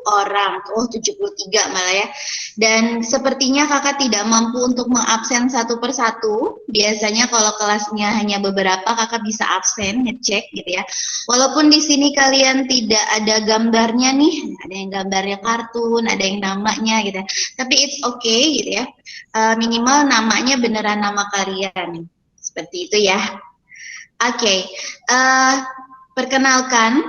orang, 73 malah ya. Dan sepertinya kakak tidak mampu untuk mengabsen satu persatu. Biasanya kalau kelasnya hanya beberapa, kakak bisa absen, ngecek gitu ya. Walaupun di sini kalian tidak ada gambarnya nih, ada yang gambarnya kartun, ada yang namanya gitu ya. Tapi it's okay gitu ya. Minimal namanya beneran nama kalian. Seperti itu ya. Oke, perkenalkan,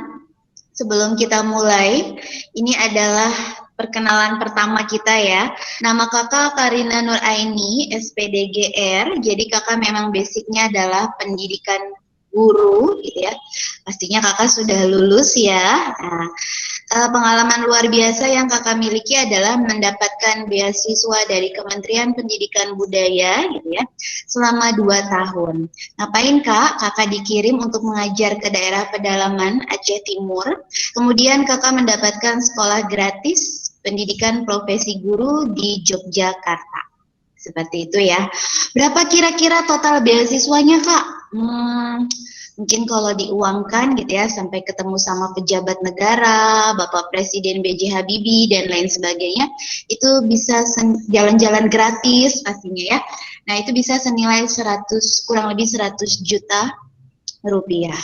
sebelum kita mulai, ini adalah perkenalan pertama kita ya. Nama kakak Karina Nuraini, SPDGR. Jadi kakak memang basicnya adalah pendidikan guru, gitu ya. Pastinya kakak sudah lulus ya. Nah, pengalaman luar biasa yang kakak miliki adalah mendapatkan beasiswa dari Kementerian Pendidikan Budaya, gitu ya, selama 2 tahun. Ngapain kak? Kakak dikirim untuk mengajar ke daerah pedalaman Aceh Timur. Kemudian kakak mendapatkan sekolah gratis pendidikan profesi guru di Yogyakarta. Seperti itu ya. Berapa kira-kira total beasiswanya kak? Mungkin kalau diuangkan gitu ya, sampai ketemu sama pejabat negara, Bapak Presiden B.J. Habibie dan lain sebagainya, itu bisa jalan-jalan gratis pastinya ya. Nah itu bisa senilai kurang lebih 100 juta rupiah.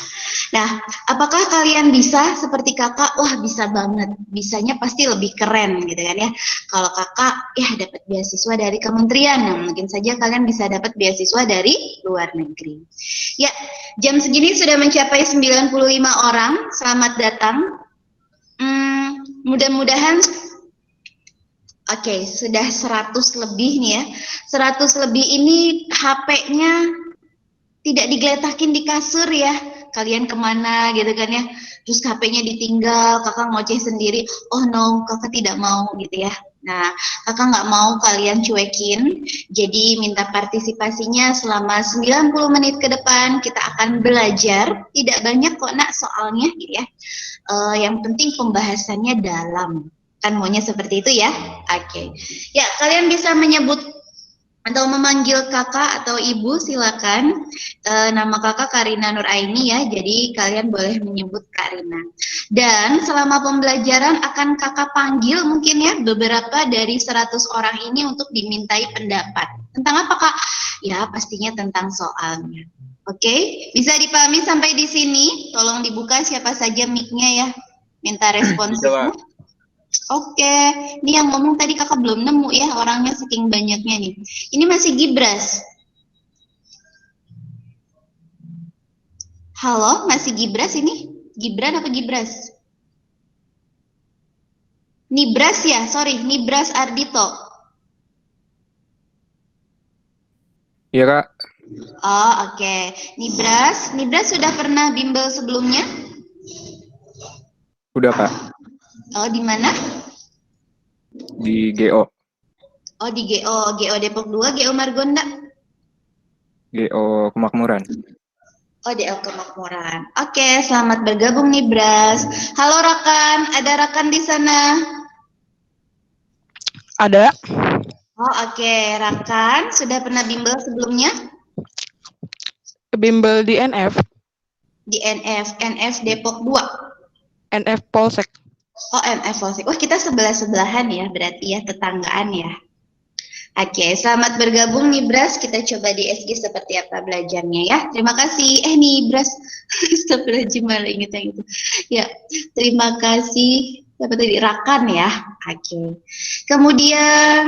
Nah, apakah kalian bisa seperti kakak? Wah, bisa banget. Bisanya pasti lebih keren gitu kan ya. Kalau kakak ya dapat beasiswa dari kementerian, nah, mungkin saja kalian bisa dapat beasiswa dari luar negeri. Ya, jam segini sudah mencapai 95 orang. Selamat datang. Mudah-mudahan Oke, sudah 100 lebih nih ya. 100 lebih ini HP-nya tidak digeletakin di kasur ya, kalian kemana gitu kan ya, terus HP-nya ditinggal, kakak ngoceh sendiri, oh no, kakak tidak mau gitu ya. Nah, kakak nggak mau kalian cuekin, jadi minta partisipasinya selama 90 menit ke depan, kita akan belajar, tidak banyak kok nak soalnya gitu ya, yang penting pembahasannya dalam, kan maunya seperti itu ya. Oke. Ya, kalian bisa menyebut atau memanggil kakak atau ibu silakan. Nama kakak Karina Nuraini ya, jadi kalian boleh menyebut Karina. Dan selama pembelajaran akan kakak panggil mungkin ya beberapa dari 100 orang ini untuk dimintai pendapat. Tentang apa kak? Ya pastinya tentang soalnya. Oke, bisa dipahami sampai di sini? Tolong dibuka siapa saja mic-nya ya. Minta responsifnya. Oke, ini yang ngomong tadi kakak belum nemu ya orangnya saking banyaknya nih. Ini masih Gibras. Halo, masih Gibras ini? Gibran apa Gibras? Nibras ya, sorry, Nibras Ardito. Iya kak. Oh oke, Nibras sudah pernah bimbel sebelumnya? Udah kak. Oh di mana? Di GO. Oh di GO Depok 2, GO Margonda? GO Kemakmuran. Oh di Kemakmuran. Oke, selamat bergabung nih Bras. Halo rekan, ada rekan di sana? Ada. Oh oke, rekan sudah pernah bimbel sebelumnya? Bimbel di NF. Di NF Depok 2. NF Polsek. Oh NF Polsek. Wah kita sebelahan ya, berarti ya tetanggaan ya. Oke, selamat bergabung nih Bras. Kita coba di SG seperti apa belajarnya ya. Terima kasih. Nih Bras, astagfirullahaladzim malah inget yang itu. Ya, terima kasih. Siapa tadi? Rakan ya. Oke. Kemudian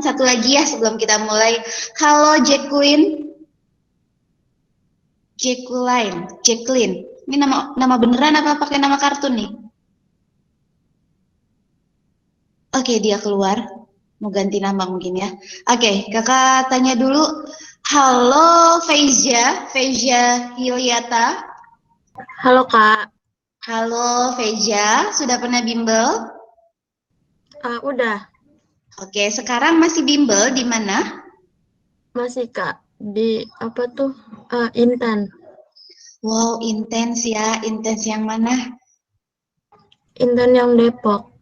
satu lagi ya sebelum kita mulai. Halo Jacqueline. Jacqueline. Ini nama beneran apa pakai nama kartun nih? Oke, dia keluar. Mau ganti nama mungkin ya. Oke, kakak tanya dulu. Halo Feiza Hilyata. Halo kak. Halo Feiza, sudah pernah bimbel? Udah. Oke, sekarang masih bimbel di mana? Masih kak, di apa tuh? Intan. Wow, intens ya. Intens yang mana? Intan yang Depok.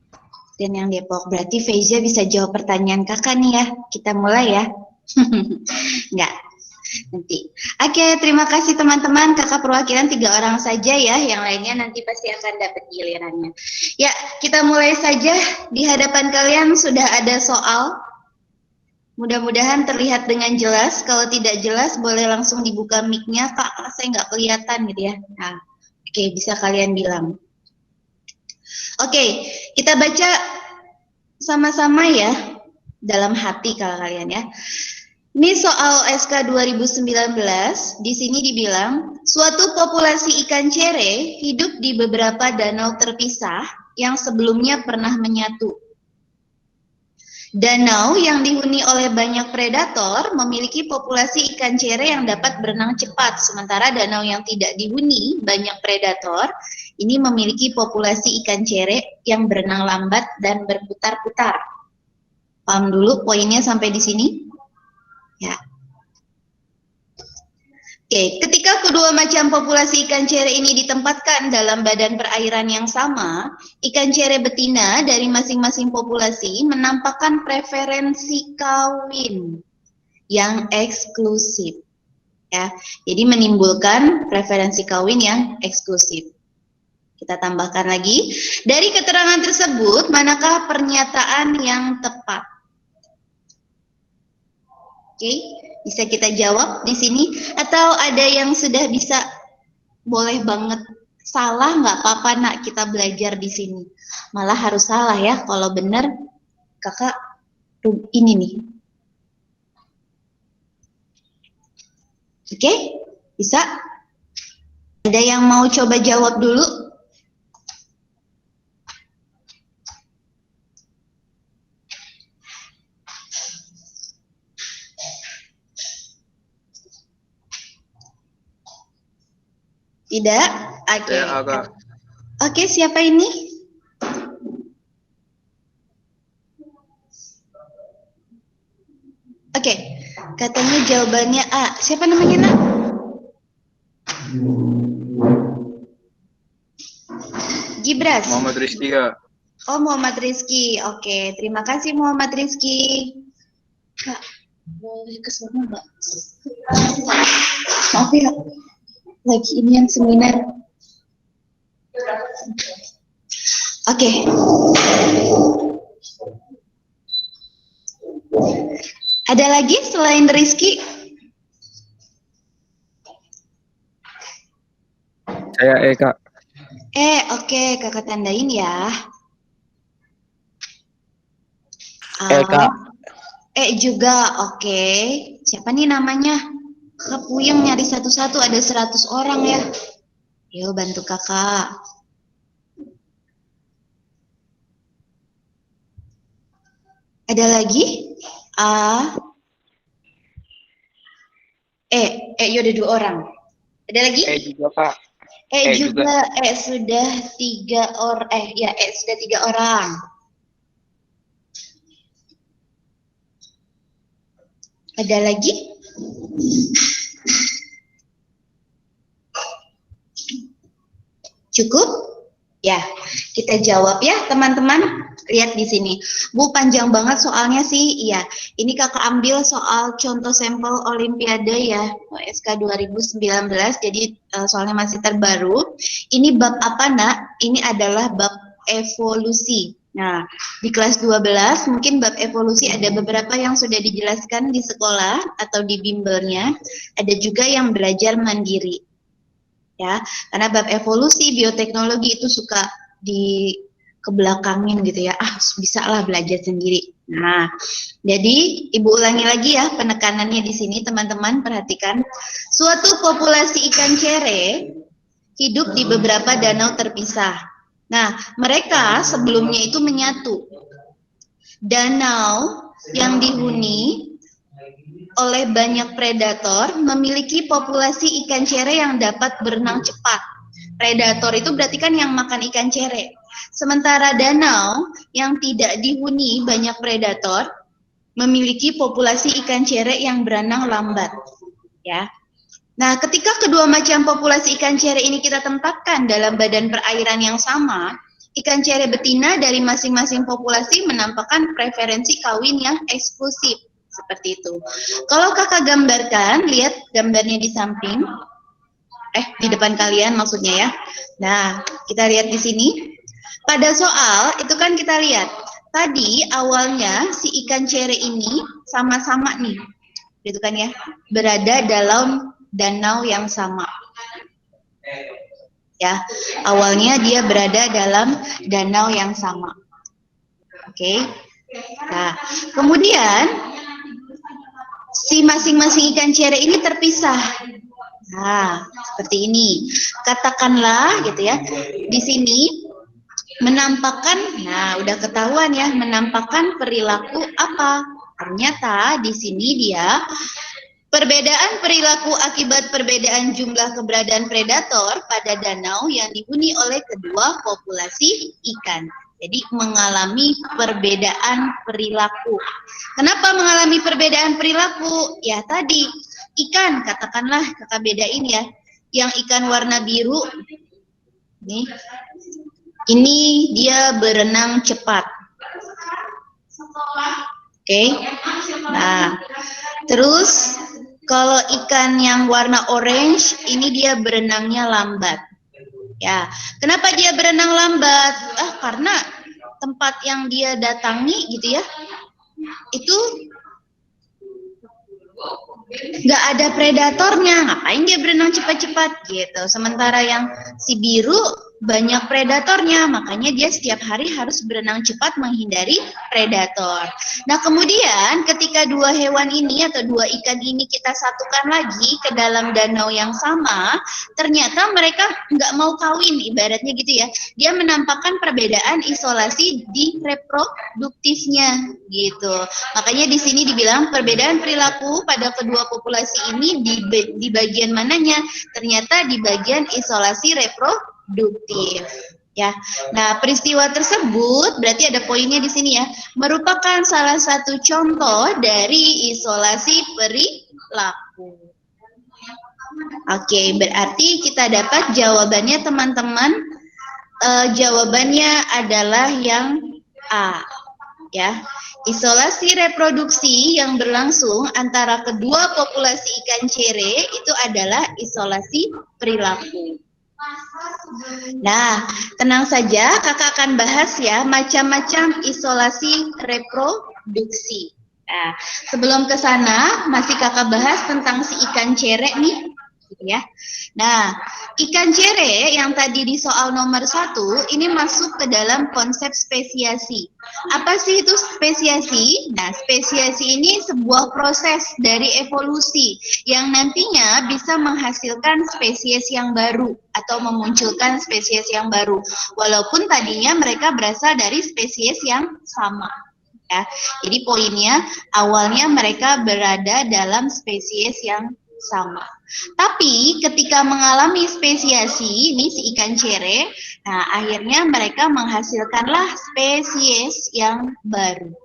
Dan yang Depok. Berarti Feiza bisa jawab pertanyaan kakak nih ya. Kita mulai ya. Enggak. nanti. Oke, terima kasih teman-teman. Kakak perwakilan 3 orang saja ya, yang lainnya nanti pasti akan dapat gilirannya. Ya, kita mulai saja. Di hadapan kalian sudah ada soal. Mudah-mudahan terlihat dengan jelas. Kalau tidak jelas, boleh langsung dibuka mic-nya. Kak, saya nggak kelihatan gitu ya. Nah, oke, bisa kalian bilang. Oke, kita baca sama-sama ya, dalam hati kalau kalian ya. Ini soal SK 2019, di sini dibilang, suatu populasi ikan cere hidup di beberapa danau terpisah yang sebelumnya pernah menyatu. Danau yang dihuni oleh banyak predator memiliki populasi ikan cere yang dapat berenang cepat, sementara danau yang tidak dihuni banyak predator ini memiliki populasi ikan cere yang berenang lambat dan berputar-putar. Paham dulu poinnya sampai di sini? Ya. Oke, ketika kedua macam populasi ikan cere ini ditempatkan dalam badan perairan yang sama, ikan cere betina dari masing-masing populasi menampakkan preferensi kawin yang eksklusif. Ya, jadi menimbulkan preferensi kawin yang eksklusif. Kita tambahkan lagi, dari keterangan tersebut, manakah pernyataan yang tepat? Oke, bisa kita jawab di sini, atau ada yang sudah bisa, boleh banget salah nggak apa-apa nak, kita belajar di sini. Malah harus salah ya, kalau benar kakak ini nih. Oke, bisa? Ada yang mau coba jawab dulu? Tidak? Oke. Oke, siapa ini? Oke, katanya jawabannya A. Siapa namanya, Nak? Gibras. Muhammad Rizky, Kak. Oh, Muhammad Rizky. Oke, terima kasih Muhammad Rizky. Kak, boleh ke sana, Mbak? Maaf ya. Lagi ini yang seminar. Oke. Ada lagi selain Rizky? Saya Kak. Oke, kakak tandain ya. Kak. Juga, oke. Siapa nih namanya? Kakak puyeng nyari satu-satu, ada 100 orang ya. Yuk bantu kakak. Ada lagi? Yuk ada 2 orang. Ada lagi? Juga Kak. Juga. Sudah 3 orang. Sudah 3 orang. Ada lagi? Cukup? Ya, kita jawab ya teman-teman. Lihat di sini. Bu, panjang banget soalnya sih. Iya, ini kakak ambil soal contoh sampel Olimpiade ya, SK 2019. Jadi soalnya masih terbaru. Ini bab apa, Nak? Ini adalah bab evolusi. Nah, di kelas 12 mungkin bab evolusi ada beberapa yang sudah dijelaskan di sekolah atau di bimbelnya. Ada juga yang belajar mandiri. Ya, karena bab evolusi bioteknologi itu suka di kebelakangin gitu ya, bisa lah belajar sendiri. Nah, jadi ibu ulangi lagi ya penekanannya di sini teman-teman, perhatikan. Suatu populasi ikan cere hidup di beberapa danau terpisah. Nah, mereka sebelumnya itu menyatu. Danau yang dihuni oleh banyak predator memiliki populasi ikan cere yang dapat berenang cepat. Predator itu berarti kan yang makan ikan cere. Sementara danau yang tidak dihuni banyak predator memiliki populasi ikan cere yang berenang lambat. Ya. Nah, ketika kedua macam populasi ikan cere ini kita tempatkan dalam badan perairan yang sama, ikan cere betina dari masing-masing populasi menampakkan preferensi kawin yang eksklusif. seperti itu. Kalau kakak gambarkan, lihat gambarnya di samping, di depan kalian maksudnya ya. Nah, kita lihat di sini. Pada soal itu kan kita lihat tadi awalnya si ikan cere ini sama-sama nih, gitu kan ya, berada dalam danau yang sama. Ya, awalnya dia berada dalam danau yang sama. Oke. Nah, kemudian si masing-masing ikan cere ini terpisah. Nah, seperti ini. Katakanlah gitu ya. Di sini menampakkan, nah udah ketahuan ya, menampakkan perilaku apa? Ternyata di sini dia perbedaan perilaku akibat perbedaan jumlah keberadaan predator pada danau yang dihuni oleh kedua populasi ikan. Jadi mengalami perbedaan perilaku. Kenapa mengalami perbedaan perilaku? Ya tadi ikan, katakanlah kakak bedain ya. Yang ikan warna biru, nih, ini dia berenang cepat. Oke. Nah, terus kalau ikan yang warna orange, ini dia berenangnya lambat. Ya, kenapa dia berenang lambat? Karena tempat yang dia datangi gitu ya, itu nggak ada predatornya, ngapain dia berenang cepat-cepat gitu. Sementara yang si biru banyak predatornya, makanya dia setiap hari harus berenang cepat menghindari predator. Nah kemudian ketika dua hewan ini atau dua ikan ini kita satukan lagi ke dalam danau yang sama, ternyata mereka nggak mau kawin, ibaratnya gitu ya. Dia menampakkan perbedaan isolasi di reproduktifnya gitu. Makanya di sini dibilang perbedaan perilaku pada kedua populasi ini di bagian mananya? Ternyata di bagian isolasi reproduktif ya. Nah, peristiwa tersebut berarti ada poinnya di sini ya, merupakan salah satu contoh dari isolasi perilaku. Oke, berarti kita dapat jawabannya teman-teman. Jawabannya adalah yang A ya. Isolasi reproduksi yang berlangsung antara kedua populasi ikan cere itu adalah isolasi perilaku. Nah, tenang saja, kakak akan bahas ya macam-macam isolasi reproduksi. Nah, sebelum ke sana, masih kakak bahas tentang si ikan cere nih, gitu ya. Nah, ikan cere yang tadi di soal nomor 1, ini masuk ke dalam konsep spesiasi. Apa sih itu spesiasi? Nah, spesiasi ini sebuah proses dari evolusi yang nantinya bisa menghasilkan spesies yang baru atau memunculkan spesies yang baru. Walaupun tadinya mereka berasal dari spesies yang sama. Ya, jadi poinnya awalnya mereka berada dalam spesies yang sama. Tapi ketika mengalami spesiasi, ini si ikan cere, nah akhirnya mereka menghasilkanlah spesies yang baru.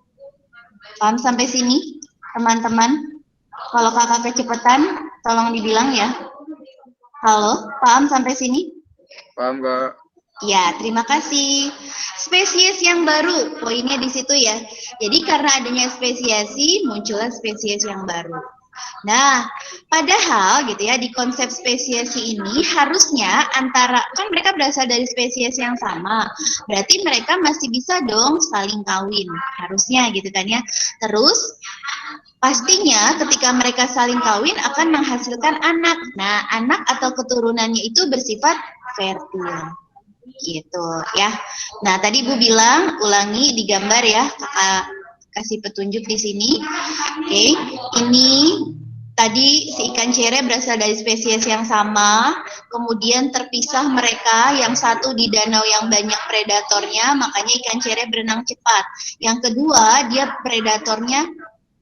Paham sampai sini, teman-teman? Kalau kakak kecepatan, tolong dibilang ya. Halo, paham sampai sini? Paham, Kak. Ya, terima kasih. Spesies yang baru, poinnya di situ ya. Jadi karena adanya spesiasi, muncullah spesies yang baru. Nah, padahal gitu ya, di konsep spesiasi ini harusnya antara, kan mereka berasal dari spesies yang sama, berarti mereka masih bisa dong saling kawin, harusnya gitu kan ya. Terus pastinya ketika mereka saling kawin akan menghasilkan anak. Nah, anak atau keturunannya itu bersifat fertil. Gitu ya. Nah, tadi Bu bilang, ulangi di gambar ya, kakak kasih petunjuk di sini. Oke, ini tadi si ikan cere berasal dari spesies yang sama, kemudian terpisah mereka, yang satu di danau yang banyak predatornya, makanya ikan cere berenang cepat. Yang kedua, dia predatornya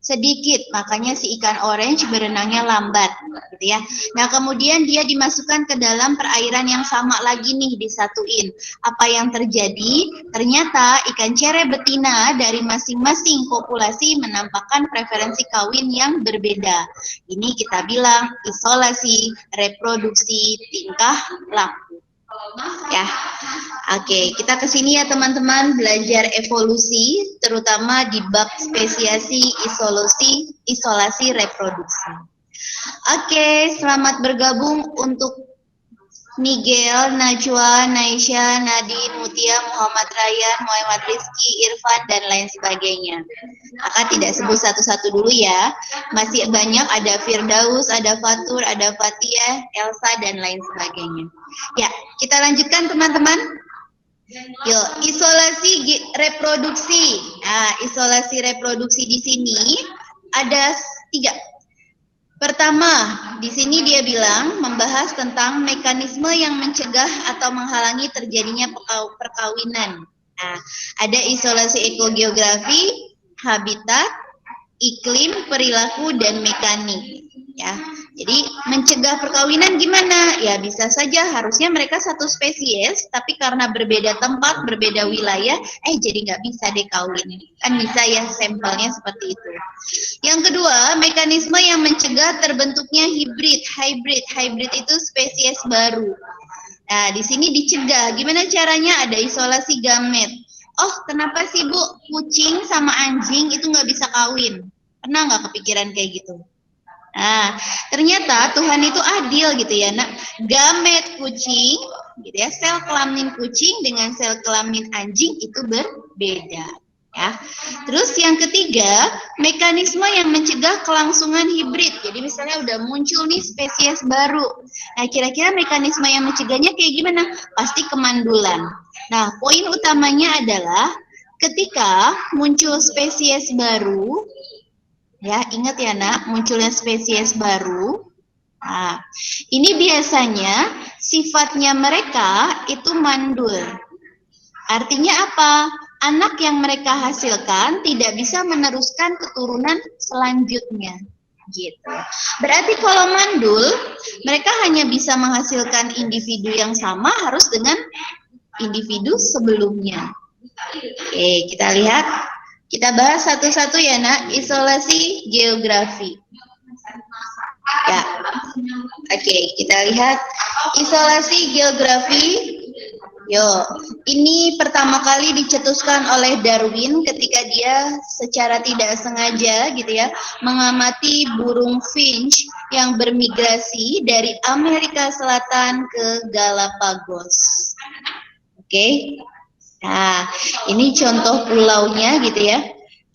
sedikit, makanya si ikan orange berenangnya lambat, gitu ya. Nah, kemudian dia dimasukkan ke dalam perairan yang sama lagi nih, disatuin. Apa yang terjadi? Ternyata ikan cere betina dari masing-masing populasi menampakkan preferensi kawin yang berbeda. Ini kita bilang isolasi reproduksi tingkah laku. Ya, oke, kita ke sini ya teman-teman, belajar evolusi, terutama di bab spesiasi isolasi reproduksi. Oke, selamat bergabung untuk Nigel, Najwa, Naisha, Nadine, Mutia, Muhammad Ryan, Muhammad Rizky, Irfan, dan lain sebagainya. Kakak tidak sebut satu-satu dulu ya. Masih banyak, ada Firdaus, ada Fatur, ada Fatia, Elsa, dan lain sebagainya. Ya, kita lanjutkan teman-teman. Yuk, isolasi reproduksi. Nah, isolasi reproduksi di sini ada 3. Pertama, di sini dia bilang membahas tentang mekanisme yang mencegah atau menghalangi terjadinya perkawinan. Nah, ada isolasi ekogeografi, habitat, iklim, perilaku, dan mekanik. Ya, jadi mencegah perkawinan gimana? Ya bisa saja harusnya mereka satu spesies, tapi karena berbeda tempat, berbeda wilayah, jadi nggak bisa deh kawin. Kan bisa ya sampelnya seperti itu. Yang kedua, mekanisme yang mencegah terbentuknya hibrid. Hybrid itu spesies baru. Nah, di sini dicegah. Gimana caranya? Ada isolasi gamet. Oh, kenapa sih Bu, kucing sama anjing itu nggak bisa kawin? Pernah nggak kepikiran kayak gitu? Nah, ternyata Tuhan itu adil gitu ya, nak. Gamet kucing, gitu ya, sel kelamin kucing dengan sel kelamin anjing itu berbeda. Ya. Terus yang ketiga, mekanisme yang mencegah kelangsungan hibrid. Jadi misalnya udah muncul nih spesies baru. Nah, kira-kira mekanisme yang mencegahnya kayak gimana? Pasti kemandulan. Nah, poin utamanya adalah ketika muncul spesies baru, ya, ingat ya nak, munculnya spesies baru. Nah, ini biasanya sifatnya mereka itu mandul. Artinya apa? Anak yang mereka hasilkan tidak bisa meneruskan keturunan selanjutnya. Gitu. Berarti kalau mandul, mereka hanya bisa menghasilkan individu yang sama harus dengan individu sebelumnya. Oke, kita lihat. Kita bahas satu-satu ya nak, isolasi geografi. Ya, oke, kita lihat isolasi geografi. Yo, ini pertama kali dicetuskan oleh Darwin ketika dia secara tidak sengaja gitu ya mengamati burung finch yang bermigrasi dari Amerika Selatan ke Galapagos. Oke. Nah, ini contoh pulaunya gitu ya.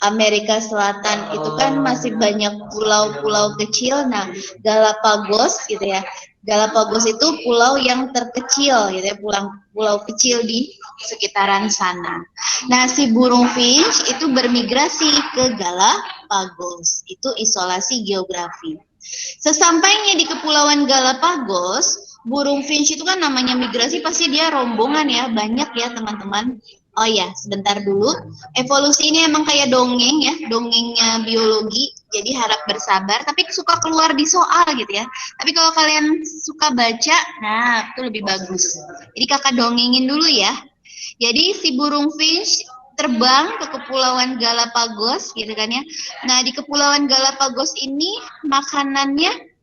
Amerika Selatan itu kan masih banyak pulau-pulau kecil. Nah, Galapagos gitu ya. Galapagos itu pulau yang terkecil gitu ya, pulau kecil di sekitaran sana. Nah, si burung finch itu bermigrasi ke Galapagos. Itu isolasi geografi. Sesampainya di Kepulauan Galapagos, burung finch itu kan namanya migrasi pasti dia rombongan ya, banyak ya teman-teman. Oh ya, sebentar dulu. Evolusi ini emang kayak dongeng ya, dongengnya biologi. Jadi harap bersabar, tapi suka keluar di soal gitu ya. Tapi kalau kalian suka baca, nah itu lebih bagus. Jadi kakak dongengin dulu ya. Jadi si burung finch terbang ke Kepulauan Galapagos gitu kan ya. Nah di Kepulauan Galapagos ini makanannya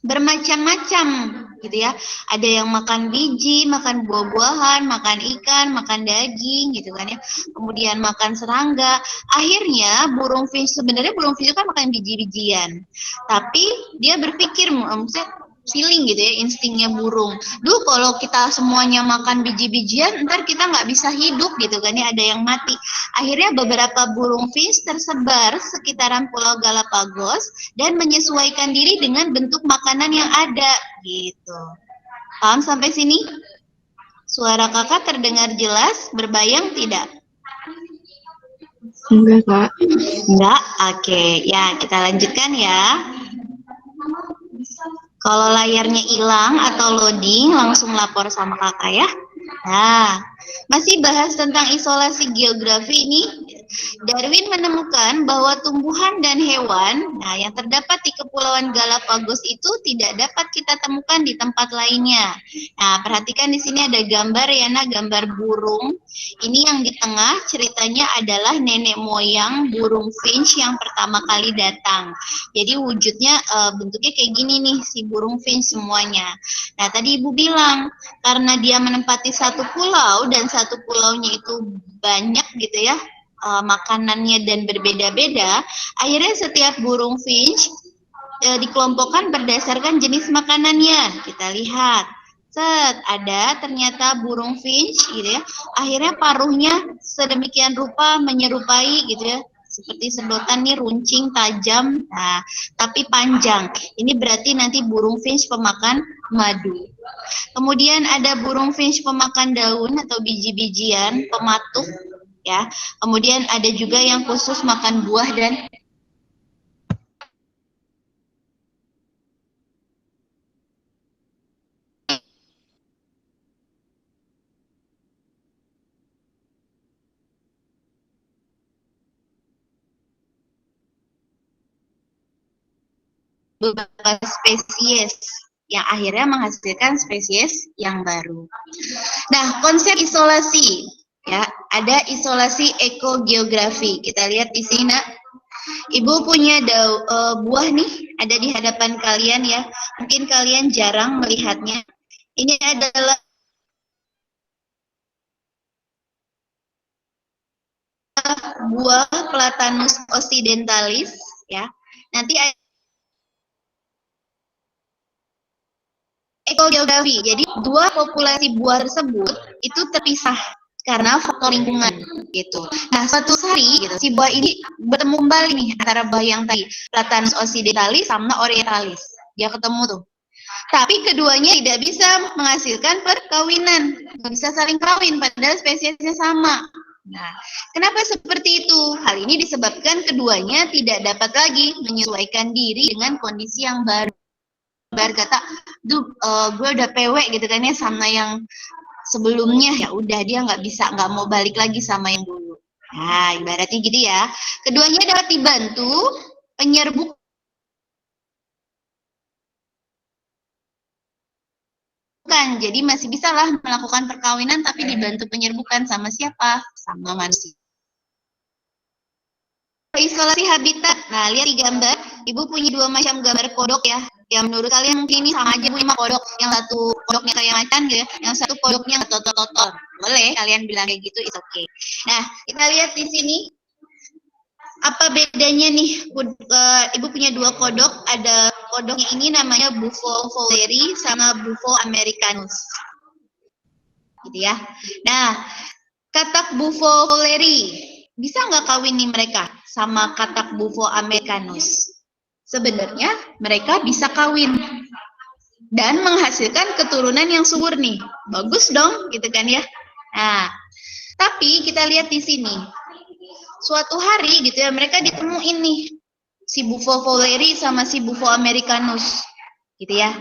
bermacam-macam gitu ya. Ada yang makan biji, makan buah-buahan, makan ikan, makan daging gitu kan ya. Kemudian makan serangga. Akhirnya burung finch, sebenarnya burung finch itu kan makan biji-bijian. Tapi dia berpikir, maksudnya feeling gitu ya, instingnya burung. Duh, kalau kita semuanya makan biji-bijian, ntar kita nggak bisa hidup gitu kan ya, ada yang mati. Akhirnya beberapa burung finch tersebar sekitaran Pulau Galapagos dan menyesuaikan diri dengan bentuk makanan yang ada gitu. Paham sampai sini? Suara kakak terdengar jelas, berbayang tidak? Enggak, Kak. Enggak? Oke, ya kita lanjutkan ya. Kalau layarnya hilang atau loading, langsung lapor sama kakak ya. Nah, masih bahas tentang isolasi geografi ini. Darwin menemukan bahwa tumbuhan dan hewan, yang terdapat di Kepulauan Galapagos itu tidak dapat kita temukan di tempat lainnya. Nah, perhatikan di sini ada gambar ya, gambar burung. Ini yang di tengah ceritanya adalah nenek moyang burung finch yang pertama kali datang. Jadi wujudnya bentuknya kayak gini nih, si burung finch semuanya. Nah, tadi Ibu bilang karena dia menempati satu pulau dan satu pulaunya itu banyak gitu ya makanannya dan berbeda-beda, akhirnya setiap burung finch dikelompokkan berdasarkan jenis makanannya. Kita lihat, ada ternyata burung finch gitu ya, akhirnya paruhnya sedemikian rupa menyerupai gitu ya, seperti sedotan nih, runcing, tajam, tapi panjang. Ini berarti nanti burung finch pemakan madu. Kemudian ada burung finch pemakan daun atau biji-bijian, pematuk, ya. Kemudian ada juga yang khusus makan buah dan beberapa spesies yang akhirnya menghasilkan spesies yang baru. Nah, konsep isolasi, ya, ada isolasi ekogeografi. Kita lihat di sini, Nak. Ibu punya buah nih, ada di hadapan kalian ya. Mungkin kalian jarang melihatnya. Ini adalah buah Platanus occidentalis, ya. Nanti ekogeografi. Jadi dua populasi buah tersebut itu terpisah karena faktor lingkungan gitu. Nah, suatu hari gitu, si buah ini bertemu kembali nih antara buah yang tadi Platanus occidentalis sama orientalis. Dia ketemu tuh. Tapi keduanya tidak bisa menghasilkan perkawinan, nggak bisa saling kawin padahal spesiesnya sama. Nah, kenapa seperti itu? Hal ini disebabkan keduanya tidak dapat lagi menyesuaikan diri dengan kondisi yang baru. Kata, gue udah PW gitu kan ya sama yang sebelumnya, ya udah dia nggak mau balik lagi sama yang dulu. Nah, ibaratnya gitu ya. Keduanya dapat dibantu penyerbukan. Jadi masih bisa lah melakukan perkawinan tapi dibantu penyerbukan sama siapa? Sama manusia. Isolasi habitat. Nah, lihat di gambar, Ibu punya dua macam gambar kodok ya. Yang menurut kalian mungkin ini sama aja Bu, lima kodok. Yang satu kodoknya kayak macan gitu ya, yang satu kodoknya totor-totor. Boleh kalian bilang kayak gitu, it's okay. Nah, kita lihat di sini. Apa bedanya nih? Ibu punya dua kodok, ada kodoknya ini namanya Bufo fowleri sama Bufo americanus. Gitu ya. Nah, katak Bufo fowleri bisa nggak kawin nih mereka sama katak Bufo americanus? Sebenarnya mereka bisa kawin dan menghasilkan keturunan yang subur nih. Bagus dong, gitu kan ya. Nah, tapi kita lihat di sini. Suatu hari gitu ya, mereka ditemuin nih si Bufo fowleri sama si Bufo americanus. Gitu ya.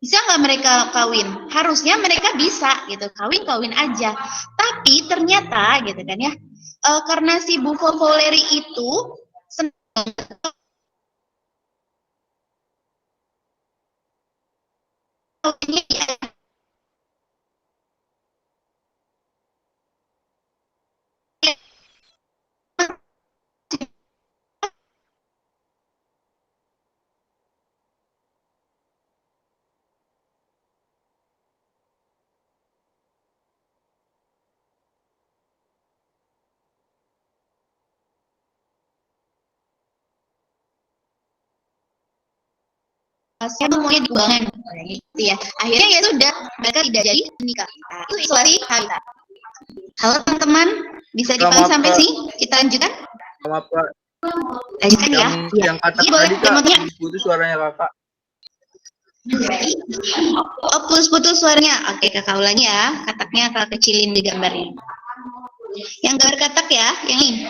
Bisa nggak mereka kawin? Harusnya mereka bisa gitu, kawin-kawin aja. Tapi ternyata gitu kan ya, karena si Bufo fowleri itu siapa maunya dibuangan gitu ya. Akhirnya ya sudah, mereka tidak jadi menikah. Nah, itu isolasi habitat. Halo teman-teman, bisa dipahami sampai sini? Kita lanjutkan. Maaf Pak. Lanjutkan ya. Yang kata tadi Kak, putus suaranya Kakak. Oh, putus suaranya. Oke, Kakak ulangi ya. Kataknya Kakak kecilin di gambarnya. Yang gambar katak ya, yang ini.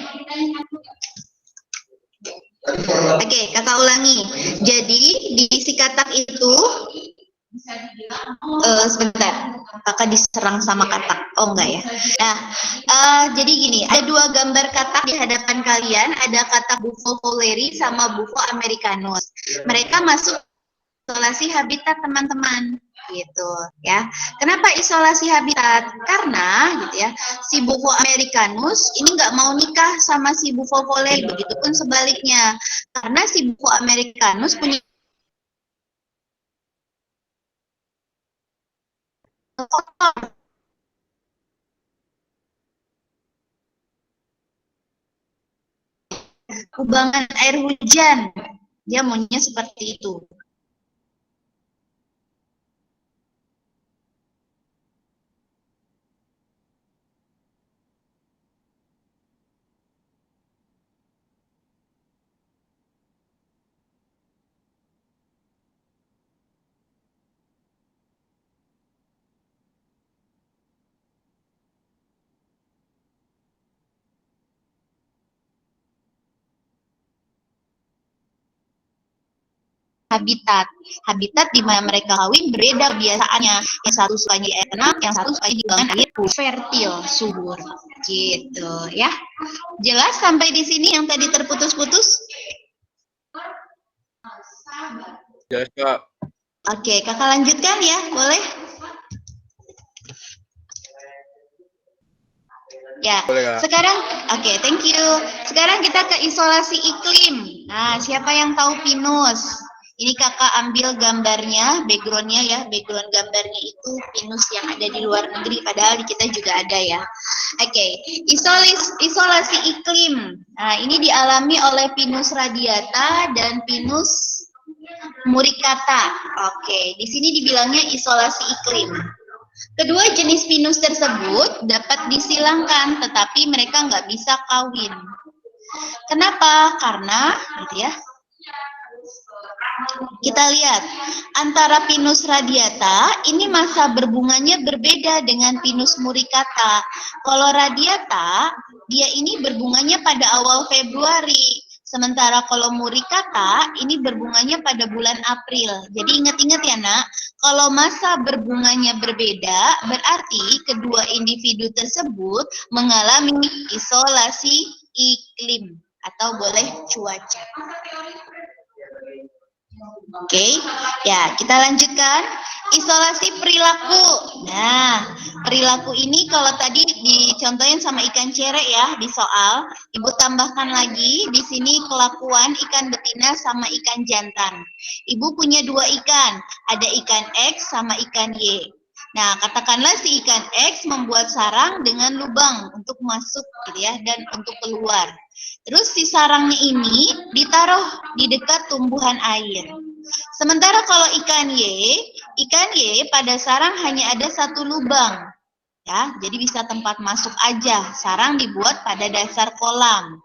Oke, Kakak ulangi. Jadi di si katak itu sebentar. kakak diserang sama katak? Oh enggak ya. Nah, jadi gini, ada dua gambar katak di hadapan kalian, ada katak bufo fowleri sama bufo americanus. Mereka masuk isolasi habitat teman-teman, gitu ya. Kenapa isolasi habitat? Karena gitu ya, si bufo americanus ini nggak mau nikah sama si bufo fowleri, begitupun sebaliknya. Karena si bufo americanus punya kubangan air hujan, dia maunya seperti itu. Habitat di mana mereka kawin berbeda biasaannya. Yang satu sukanya air tenang, yang satu sukanya di bangunan air fertil, subur, gitu ya. Jelas sampai di sini yang tadi terputus-putus? Jelas, Kak. Oke, kakak lanjutkan ya, boleh? Ya, sekarang oke, thank you. Sekarang kita ke isolasi iklim. Nah, siapa yang tahu pinus? Ini kakak ambil gambarnya, backgroundnya ya, background gambarnya itu pinus yang ada di luar negeri, padahal di kita juga ada ya. Oke, isolasi iklim. Nah, ini dialami oleh Pinus radiata dan Pinus muricata. Oke, di sini dibilangnya isolasi iklim. Kedua jenis pinus tersebut dapat disilangkan, tetapi mereka nggak bisa kawin. Kenapa? Karena, gitu ya. Kita lihat, antara Pinus radiata, ini masa berbunganya berbeda dengan Pinus muricata. Kalau radiata, dia ini berbunganya pada awal Februari. Sementara kalau muricata, ini berbunganya pada bulan April. Jadi ingat-ingat ya nak, kalau masa berbunganya berbeda, berarti kedua individu tersebut mengalami isolasi iklim atau boleh cuaca. Oke, ya kita lanjutkan isolasi perilaku. Nah, perilaku ini kalau tadi dicontohin sama ikan cere ya di soal, ibu tambahkan lagi di sini kelakuan ikan betina sama ikan jantan. Ibu punya dua ikan, ada ikan X sama ikan Y. Nah, katakanlah si ikan X membuat sarang dengan lubang untuk masuk gitu ya dan untuk keluar. Terus si sarangnya ini ditaruh di dekat tumbuhan air. Sementara kalau ikan Y pada sarang hanya ada satu lubang. Ya, jadi bisa tempat masuk aja. Sarang dibuat pada dasar kolam.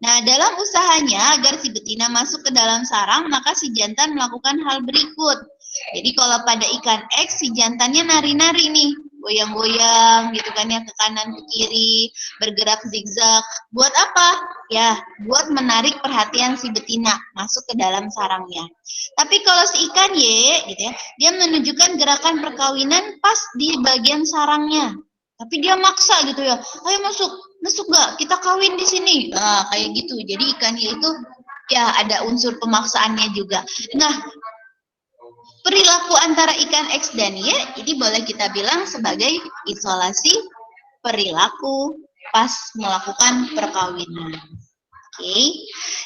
Nah, dalam usahanya agar si betina masuk ke dalam sarang, maka si jantan melakukan hal berikut. Jadi kalau pada ikan X, si jantannya nari-nari nih, goyang-goyang gitu kan ya, ke kanan ke kiri, bergerak zigzag. Buat apa? Ya, buat menarik perhatian si betina masuk ke dalam sarangnya. Tapi kalau si ikan Y gitu ya, dia menunjukkan gerakan perkawinan pas di bagian sarangnya. Tapi dia maksa gitu ya, ayo masuk nggak? Kita kawin di sini. Nah, kayak gitu. Jadi ikan Y itu ya ada unsur pemaksaannya juga. Nah, perilaku antara ikan X dan Y ini boleh kita bilang sebagai isolasi perilaku pas melakukan perkawinan. Oke.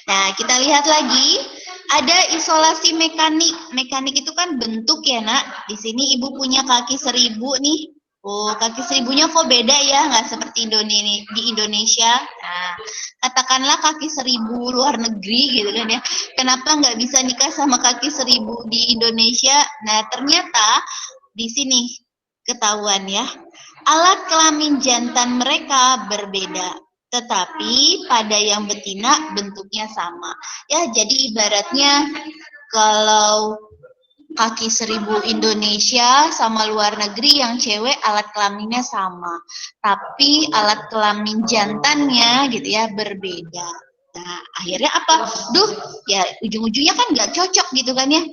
Nah, kita lihat lagi ada isolasi mekanik. Mekanik itu kan bentuk ya, Nak. Di sini Ibu punya kaki 1000 nih. Oh, kaki 1000-nya kok beda ya, nggak seperti di Indonesia. Nah, katakanlah kaki 1000 luar negeri gitu kan ya. Kenapa nggak bisa nikah sama kaki 1000 di Indonesia? Nah, ternyata di sini ketahuan ya, alat kelamin jantan mereka berbeda. Tetapi pada yang betina bentuknya sama. Ya, jadi ibaratnya kalau kaki 1000 Indonesia sama luar negeri yang cewek alat kelaminnya sama. Tapi alat kelamin jantannya gitu ya berbeda. Nah, akhirnya apa? Ya ujung-ujungnya kan nggak cocok gitu kan ya.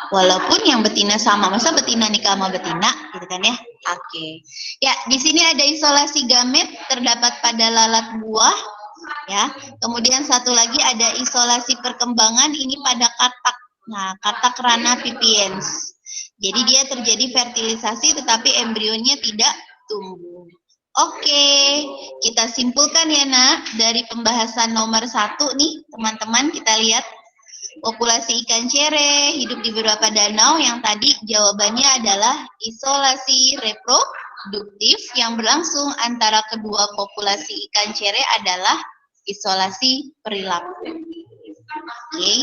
Walaupun yang betina sama, masa betina nikah sama betina, gitu kan ya? Oke. Ya, di sini ada isolasi gamet terdapat pada lalat buah, ya. Kemudian satu lagi ada isolasi perkembangan ini pada katak. Nah, katak rana pipiens. Jadi dia terjadi fertilisasi tetapi embrionya tidak tumbuh. Oke, kita simpulkan ya nak dari pembahasan nomor 1 nih teman-teman, kita lihat populasi ikan cere hidup di beberapa danau yang tadi jawabannya adalah isolasi reproduktif yang berlangsung antara kedua populasi ikan cere adalah isolasi perilaku. Oke.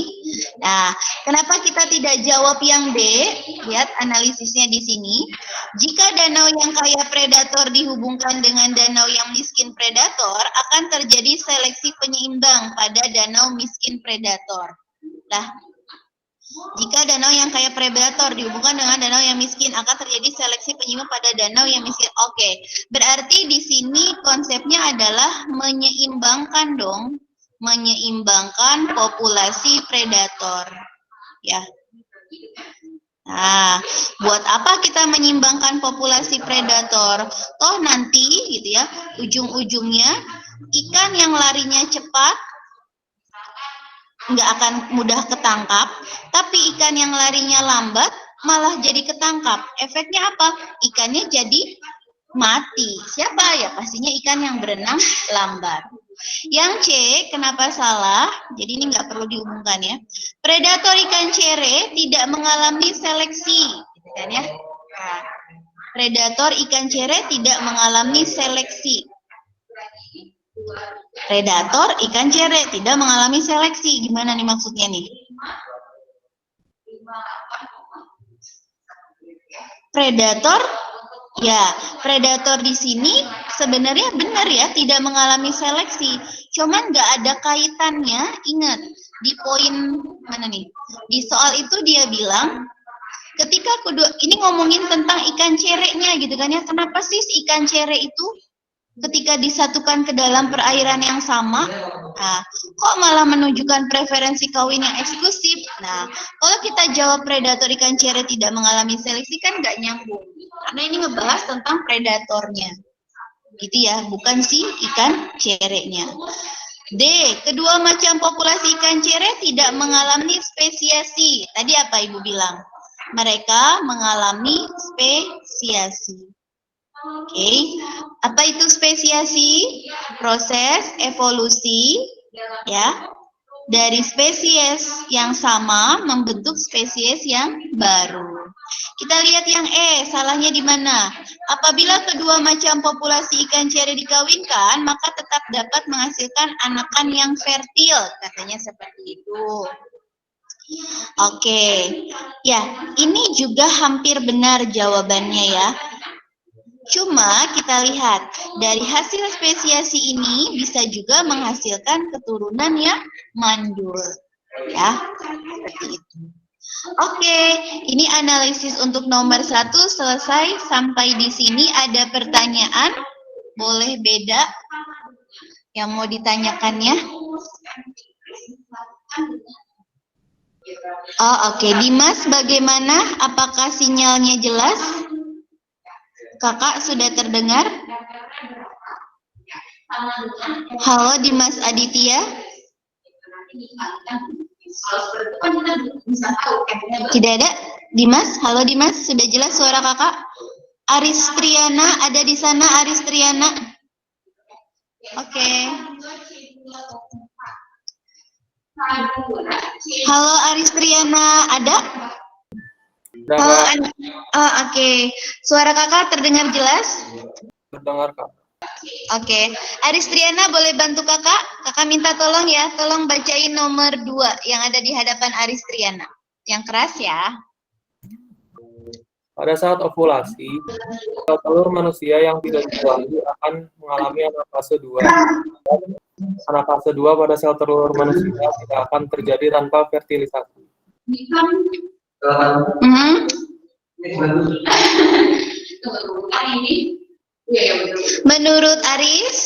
Nah, kenapa kita tidak jawab yang B? Lihat analisisnya di sini. Jika danau yang kaya predator dihubungkan dengan danau yang miskin predator, akan terjadi seleksi penyeimbang pada danau miskin predator. Nah, jika danau yang kaya predator dihubungkan dengan danau yang miskin, akan terjadi seleksi penyeimbang pada danau yang miskin. Oke, berarti di sini konsepnya adalah menyeimbangkan dong. Menyeimbangkan populasi predator, ya. Nah, buat apa kita menyeimbangkan populasi predator? Toh nanti, gitu ya, ujung-ujungnya ikan yang larinya cepat nggak akan mudah ketangkap, tapi ikan yang larinya lambat malah jadi ketangkap. Efeknya apa? Ikannya jadi mati. Siapa ya? Pastinya ikan yang berenang lambat. Yang C, kenapa salah? Jadi ini nggak perlu diumumkan ya. Predator ikan cere tidak mengalami seleksi, gitu kan ya? Nah, predator ikan cere tidak mengalami seleksi. Predator ikan cere tidak mengalami seleksi. Gimana nih maksudnya nih? Predator, ya, predator di sini sebenarnya benar ya, tidak mengalami seleksi. Cuman nggak ada kaitannya, ingat, di poin mana nih? Di soal itu dia bilang, ketika kedua, ini ngomongin tentang ikan cerenya gitu kan ya, kenapa sih ikan cere itu ketika disatukan ke dalam perairan yang sama, nah, kok malah menunjukkan preferensi kawin yang eksklusif? Nah, kalau kita jawab predator ikan cere tidak mengalami seleksi kan nggak nyambung. Karena ini ngebahas tentang predatornya. Gitu ya, bukan si ikan cerenya. D, kedua macam populasi ikan cere tidak mengalami spesiasi. Tadi apa Ibu bilang? Mereka mengalami spesiasi. Oke, apa itu spesiasi? Proses evolusi ya dari spesies yang sama membentuk spesies yang baru. Kita lihat yang E, salahnya di mana? Apabila kedua macam populasi ikan cere dikawinkan, maka tetap dapat menghasilkan anakan yang fertil, katanya seperti itu. Oke, ya ini juga hampir benar jawabannya ya. Cuma kita lihat dari hasil spesiasi ini bisa juga menghasilkan keturunan yang mandul, ya seperti itu. Oke, ini analisis untuk nomor 1 selesai. Sampai di sini ada pertanyaan, boleh beda yang mau ditanyakannya? Oh oke, Dimas bagaimana? Apakah sinyalnya jelas? Kakak sudah terdengar? Halo Dimas Aditya. Tidak ada? Dimas? Halo Dimas, sudah jelas suara kakak? Aristriana ada di sana, Aristriana. Oke. Halo Aristriana, ada? Halo, oke. Suara kakak terdengar jelas? Terdengar, Kak. Oke. Aristriana boleh bantu kakak? Kakak minta tolong ya, tolong bacain nomor 2 yang ada di hadapan Aristriana. Yang keras ya. Pada saat ovulasi, telur manusia yang tidak dibuahi akan mengalami anafase 2. Anafase 2 pada sel telur manusia tidak akan terjadi tanpa fertilisasi. Menurut Aris,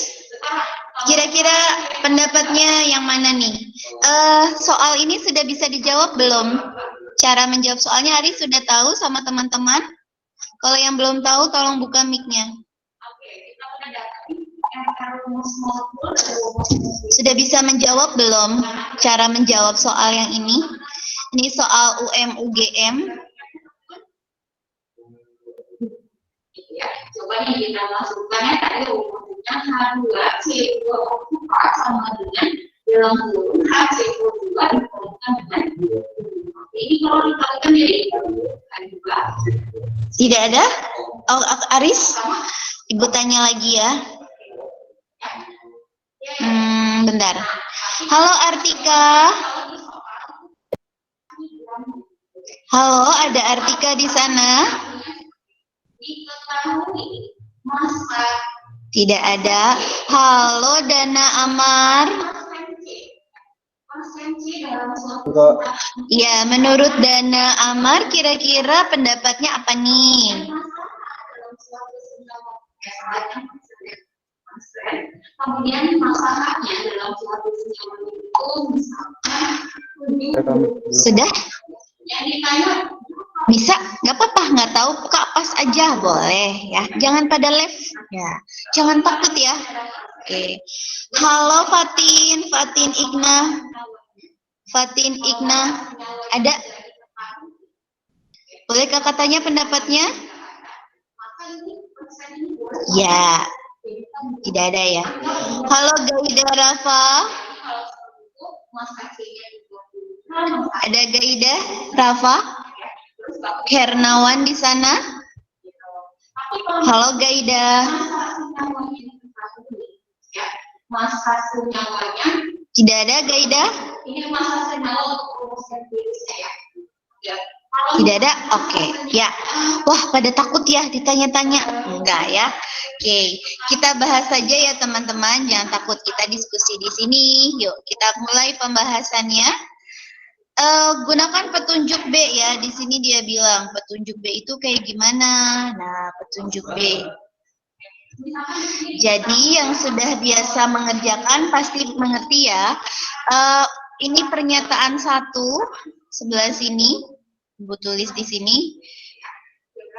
kira-kira pendapatnya yang mana nih? Soal ini sudah bisa dijawab belum? Cara menjawab soalnya Aris sudah tahu sama teman-teman? Kalau yang belum tahu, tolong buka mic-nya. Sudah bisa menjawab belum? Cara menjawab soal yang ini? Ini soal UM-UGM. Coba nih kita masukkan ya tadi rumusnya H2CO4 sama dengan dalam kurung HCO2 dikalikan dengan ini kalau dikalikan jadi H2. Tidak ada? Oh, Aris? Ibu tanya lagi ya. Bentar. Halo Artika. Halo, ada Artika di sana? Tidak ada. Halo Dana Amar. Ya, menurut Dana Amar kira-kira pendapatnya apa nih? Kemudian masalahnya dalam suatu senyawa itu misalkan Sudah? yang ditanya Bisa? Nggak apa-apa, nggak tahu Kak, pas aja boleh ya. Jangan pada left ya. Jangan takut ya. Oke. Halo Fatin, Fatin Igna. Fatin Igna. Ada? Boleh Kakak tanya pendapatnya? Ya. Tidak ada ya. Halo Gaida Rafa. Ada Gaida Rafa? Hernawan di sana? Halo Gaida. masa senyawanya Tidak ada Gaida? ini masa senyawa untuk rumuskan diri saya. Ya. Tidak ada? Oke. Ya. Wah, pada takut ya ditanya-tanya. Enggak ya. Oke, kita bahas saja ya teman-teman. Jangan takut, kita diskusi di sini. Yuk, kita mulai pembahasannya. Gunakan petunjuk B ya. Di sini dia bilang petunjuk B itu kayak gimana? Nah, petunjuk B. Jadi yang sudah biasa mengerjakan pasti mengerti ya. Ini pernyataan 1 sebelah sini. Ibu tulis di sini.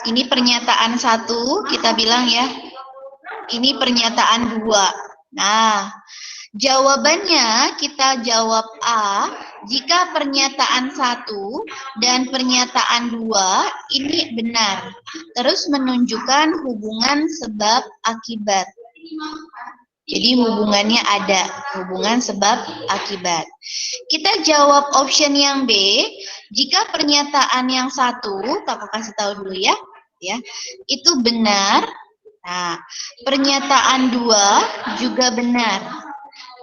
Ini pernyataan 1, kita bilang ya. Ini pernyataan 2. Nah, jawabannya kita jawab A jika pernyataan 1 dan pernyataan 2 ini benar. Terus menunjukkan hubungan sebab akibat. Jadi hubungannya ada, hubungan sebab akibat. Kita jawab option yang B, jika pernyataan yang 1, Kakak kasih tahu dulu ya, itu benar. Nah, pernyataan 2 juga benar.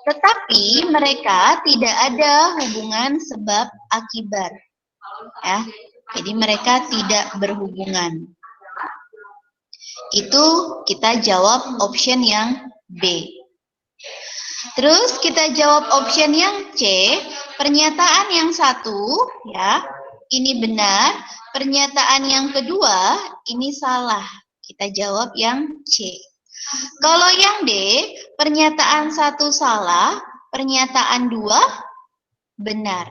Tetapi mereka tidak ada hubungan sebab akibat. Ya, jadi mereka tidak berhubungan. Itu kita jawab option yang B. Terus kita jawab option yang C, pernyataan yang 1 ya, ini benar, pernyataan yang kedua ini salah. Kita jawab yang C. Kalau yang D, pernyataan 1 salah, pernyataan 2 benar.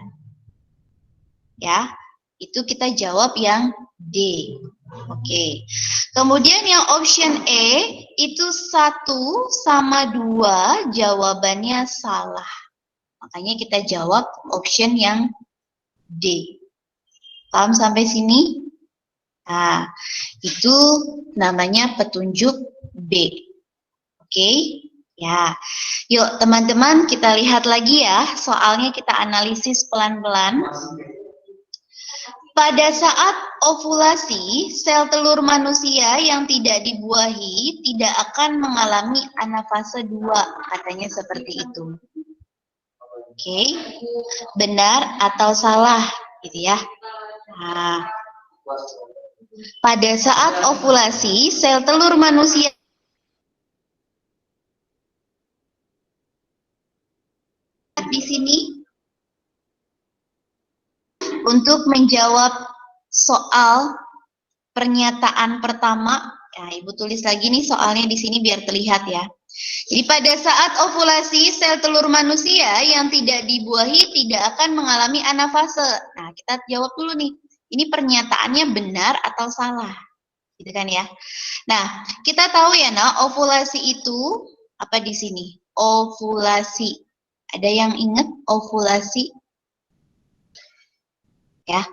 Ya, itu kita jawab yang D. Oke. Kemudian yang option E itu 1 sama 2 jawabannya salah. Makanya kita jawab option yang D. Paham sampai sini? Nah, itu namanya petunjuk B. Oke? Ya. Yuk teman-teman kita lihat lagi ya. Soalnya kita analisis pelan-pelan. Pada saat ovulasi, sel telur manusia yang tidak dibuahi tidak akan mengalami anafase 2, katanya seperti itu. Oke, benar atau salah, gitu ya. Nah, pada saat ovulasi, sel telur manusia di sini untuk menjawab soal pernyataan pertama, ya Ibu tulis lagi nih soalnya di sini biar terlihat ya. Jadi pada saat ovulasi, sel telur manusia yang tidak dibuahi tidak akan mengalami anafase. Nah, kita jawab dulu nih, ini pernyataannya benar atau salah? Gitu kan ya. Nah, kita tahu ya, ovulasi itu apa di sini? Ovulasi. Ada yang ingat ovulasi? Ya,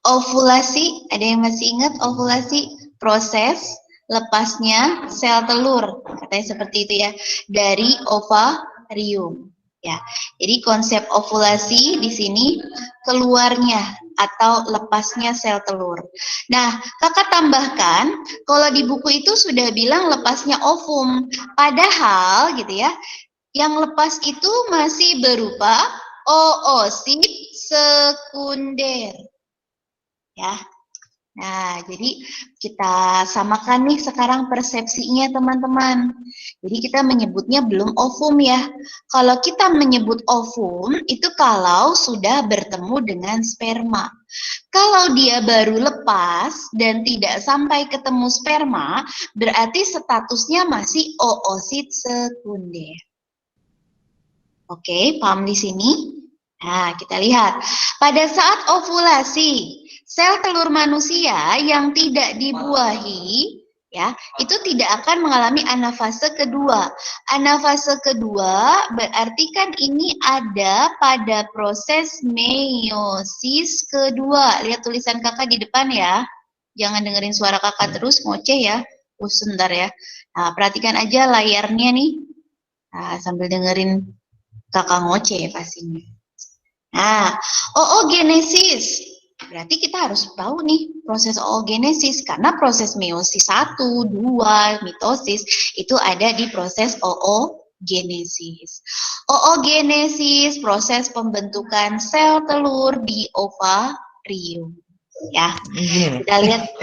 ovulasi, ada yang masih ingat ovulasi? Proses lepasnya sel telur, katanya seperti itu ya, dari ovarium. Ya, jadi konsep ovulasi di sini keluarnya atau lepasnya sel telur. Nah, kakak tambahkan, kalau di buku itu sudah bilang lepasnya ovum, padahal gitu ya, yang lepas itu masih berupa oosit sekunder. Ya. Nah, jadi kita samakan nih sekarang persepsinya teman-teman. Jadi kita menyebutnya belum ovum ya. Kalau kita menyebut ovum itu kalau sudah bertemu dengan sperma. Kalau dia baru lepas dan tidak sampai ketemu sperma, berarti statusnya masih oosit sekunder. Oke, paham di sini? Nah, kita lihat. Pada saat ovulasi, sel telur manusia yang tidak dibuahi, ya, itu tidak akan mengalami anafase kedua. Anafase kedua berarti kan ini ada pada proses meiosis kedua. Lihat tulisan kakak di depan ya. Jangan dengerin suara kakak terus, ngoceh ya. Sebentar ya. Nah, perhatikan aja layarnya nih. Nah, sambil dengerin kakak ngoceh pastinya. Nah, oogenesis. Berarti kita harus tahu nih proses oogenesis karena proses meiosis 1, 2, mitosis itu ada di proses oogenesis. Oogenesis proses pembentukan sel telur di ovarium. Ya, kita lihat.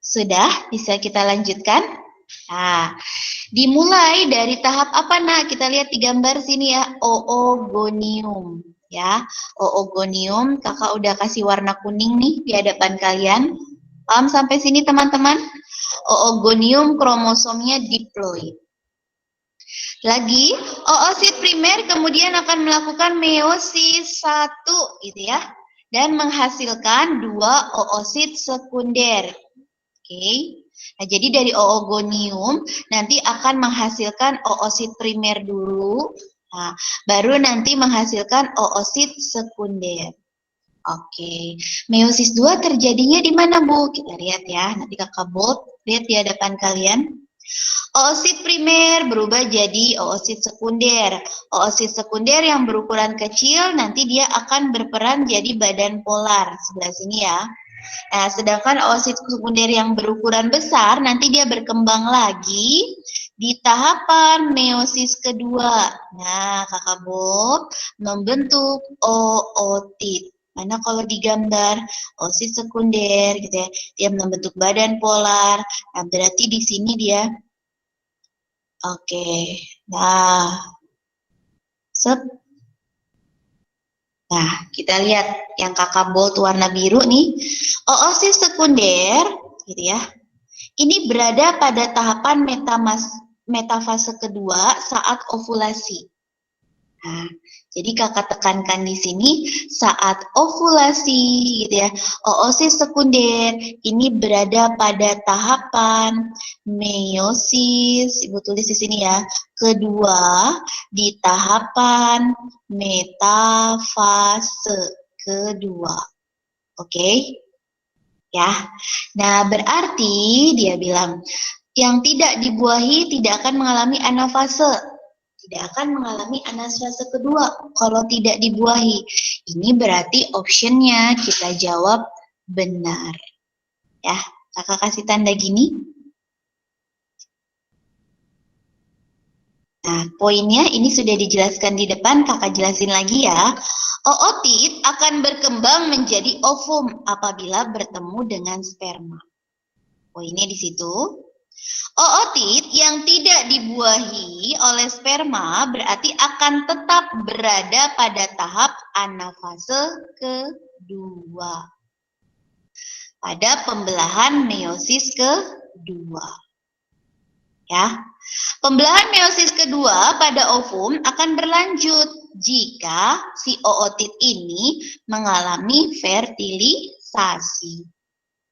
Sudah, bisa kita lanjutkan? Nah, dimulai dari tahap apa nak? Kita lihat di gambar sini ya, oogonium. Ya, oogonium, kakak udah kasih warna kuning nih di hadapan kalian. Paham sampai sini teman-teman? Oogonium kromosomnya diploid. Lagi, oosit primer kemudian akan melakukan meiosis 1 gitu ya. Dan menghasilkan 2 oosit sekunder. Oke. Nah, jadi dari oogonium nanti akan menghasilkan oosit primer dulu. Nah, baru nanti menghasilkan oosit sekunder. Oke. Meiosis 2 terjadinya di mana, Bu? Kita lihat ya. Nanti kakak bold, lihat di hadapan kalian. Oosit primer berubah jadi oosit sekunder. Oosit sekunder yang berukuran kecil nanti dia akan berperan jadi badan polar. Sebelah sini ya. Nah, sedangkan oosit sekunder yang berukuran besar nanti dia berkembang lagi di tahapan meiosis kedua. Nah, kakak Bob membentuk ootit. Mana kalau digambar oosit sekunder gitu ya, dia membentuk badan polar. Nah, berarti di sini dia oke. Nah, nah, kita lihat yang kakak bold warna biru nih. Oosit sekunder, gitu ya. Ini berada pada tahapan metafase kedua saat ovulasi. Nah, jadi kakak tekankan di sini saat ovulasi, gitu ya. Oosit sekunder ini berada pada tahapan meiosis, ibu tulis di sini ya. Kedua di tahapan metafase kedua. Oke? Ya. Nah, berarti dia bilang yang tidak dibuahi tidak akan mengalami anafase. Tidak akan mengalami anafase kedua kalau tidak dibuahi. Ini berarti optionnya kita jawab benar. Ya, kakak kasih tanda gini. Nah, poinnya ini sudah dijelaskan di depan, kakak jelasin lagi ya. Ootit akan berkembang menjadi ovum apabila bertemu dengan sperma. Poinnya di situ. Ootit yang tidak dibuahi oleh sperma berarti akan tetap berada pada tahap anafase kedua. Pada pembelahan meiosis kedua. Ya. Pembelahan meiosis kedua pada ovum akan berlanjut jika si ootit ini mengalami fertilisasi.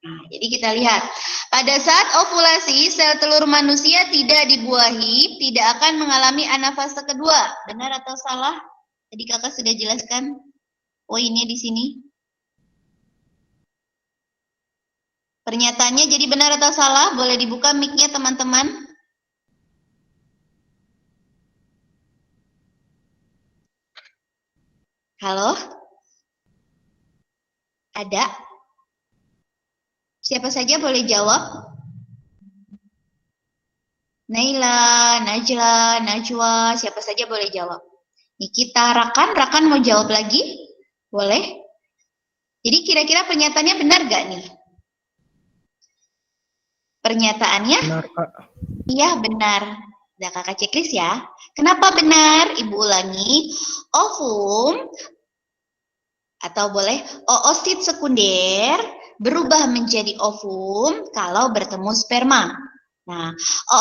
Nah, jadi kita lihat, pada saat ovulasi, sel telur manusia tidak dibuahi, tidak akan mengalami anafase kedua. Benar atau salah? Tadi kakak sudah jelaskan poinnya di sini. Pernyataannya jadi benar atau salah? Boleh dibuka mic-nya teman-teman. Halo? Ada? Siapa saja boleh jawab? Naila, Najla, Najwa, siapa saja boleh jawab. Nikita, Rakan mau jawab lagi? Boleh? Jadi kira-kira pernyataannya benar gak nih? Pernyataannya? Benar, Kak. Iya, benar. Udah kakak checklist ya. Kenapa benar? Ibu ulangi. Ovum atau boleh oosit sekunder berubah menjadi ovum kalau bertemu sperma. Nah,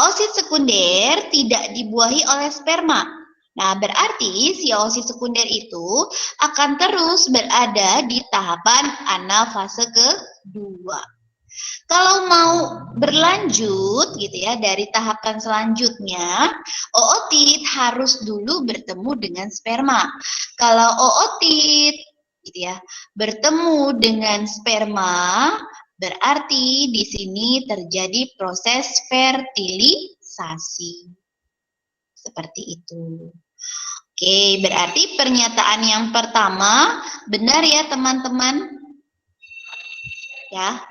oosit sekunder tidak dibuahi oleh sperma. Nah, berarti si oosit sekunder itu akan terus berada di tahapan anafase kedua. Kalau mau berlanjut gitu ya dari tahapan selanjutnya, ootit harus dulu bertemu dengan sperma. Kalau ootit gitu ya bertemu dengan sperma, berarti di sini terjadi proses fertilisasi. Seperti itu. Oke, berarti pernyataan yang pertama benar ya teman-teman? Ya.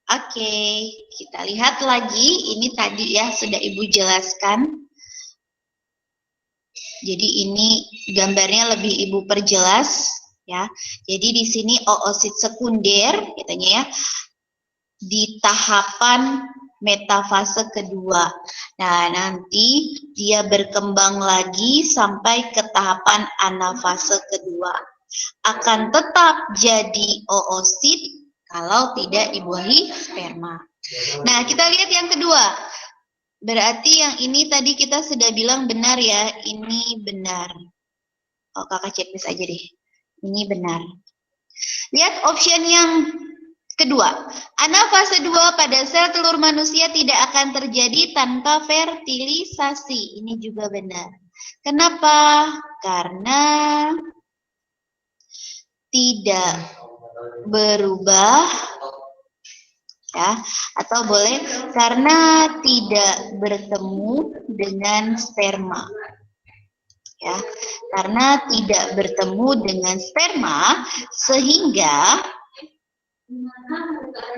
Oke, kita lihat lagi. Ini tadi ya sudah Ibu jelaskan. Jadi ini gambarnya lebih Ibu perjelas ya. Jadi di sini oosit sekunder katanya ya di tahapan metafase kedua. Nah, nanti dia berkembang lagi sampai ke tahapan anafase kedua. Akan tetap jadi oosit kalau tidak dibuahi sperma. Nah, kita lihat yang kedua. Berarti yang ini tadi kita sudah bilang benar ya. Ini benar. Oh, kakak checklist aja deh. Ini benar. Lihat option yang kedua. Anafase 2 pada sel telur manusia tidak akan terjadi tanpa fertilisasi. Ini juga benar. Kenapa? Karena tidak berubah ya, atau boleh karena tidak bertemu dengan sperma ya, karena tidak bertemu dengan sperma sehingga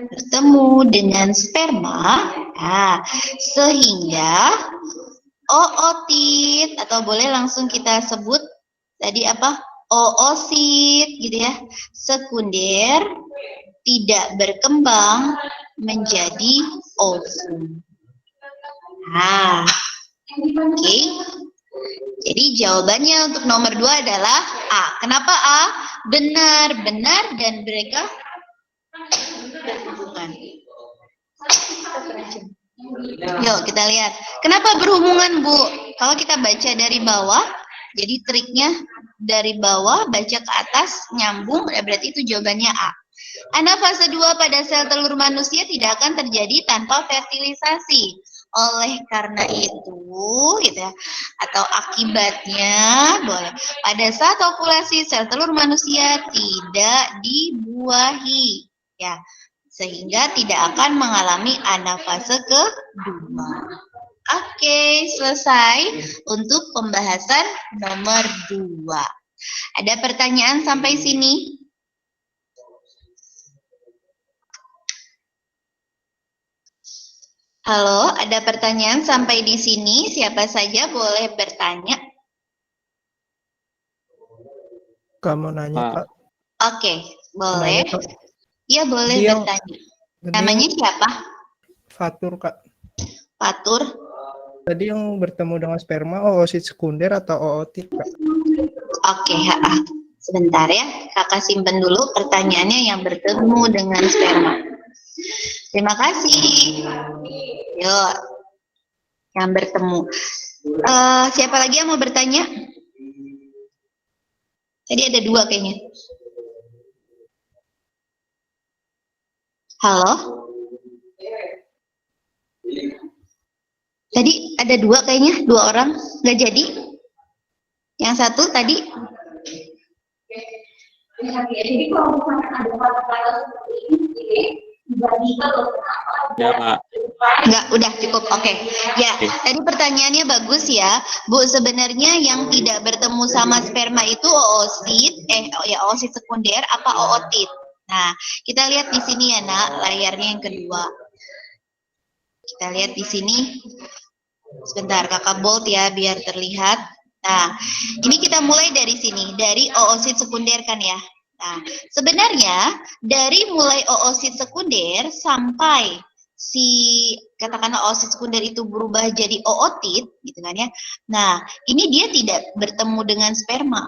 bertemu dengan sperma nah, sehingga ootit atau boleh langsung kita sebut tadi apa oosit gitu ya sekunder tidak berkembang menjadi ovum. Nah, oke. Jadi jawabannya untuk nomor 2 adalah A. Kenapa A? Benar dan mereka berhubungan. Yuk kita lihat. Kenapa berhubungan, Bu? Kalau kita baca dari bawah, jadi triknya dari bawah baca ke atas nyambung, berarti itu jawabannya A. Anafase 2 pada sel telur manusia tidak akan terjadi tanpa fertilisasi. Oleh karena itu, gitu ya, atau akibatnya boleh. Pada saat ovulasi sel telur manusia tidak dibuahi, ya, sehingga tidak akan mengalami anafase kedua. Oke, selesai untuk pembahasan nomor 2. Ada pertanyaan sampai sini? Halo, ada pertanyaan sampai di sini? Siapa saja boleh bertanya? Kak mau nanya, Kak. Oke, boleh. Iya, boleh Dia bertanya. Namanya siapa? Fatur, Kak. Fatur. Tadi yang bertemu dengan sperma oosit sekunder atau ootit, Kak? Oke, sebentar ya. Kakak simpen dulu pertanyaannya yang bertemu dengan sperma. Terima kasih. Yuk. yang bertemu. Siapa lagi yang mau bertanya? Tadi ada 2 kayaknya. Halo? Tadi ada 2 kayaknya, 2 orang nggak jadi. Yang satu tadi. Jadi kalau misalnya ada kata-kata seperti ini, tiba-tiba Ya, Pak. Enggak, udah cukup. Oke. Ya, tadi pertanyaannya bagus ya. Bu, sebenarnya yang tidak bertemu sama sperma itu oosit, oosit sekunder apa ootit? Nah, kita lihat di sini ya, Nak, layarnya yang kedua. Kita lihat di sini. Sebentar, Kakak bold ya biar terlihat. Nah, ini kita mulai dari sini, dari oosit sekunder kan ya. Nah, sebenarnya dari mulai oosit sekunder sampai si katakanlah oosit sekunder itu berubah jadi ootit gitu kan ya. Nah, ini dia tidak bertemu dengan sperma.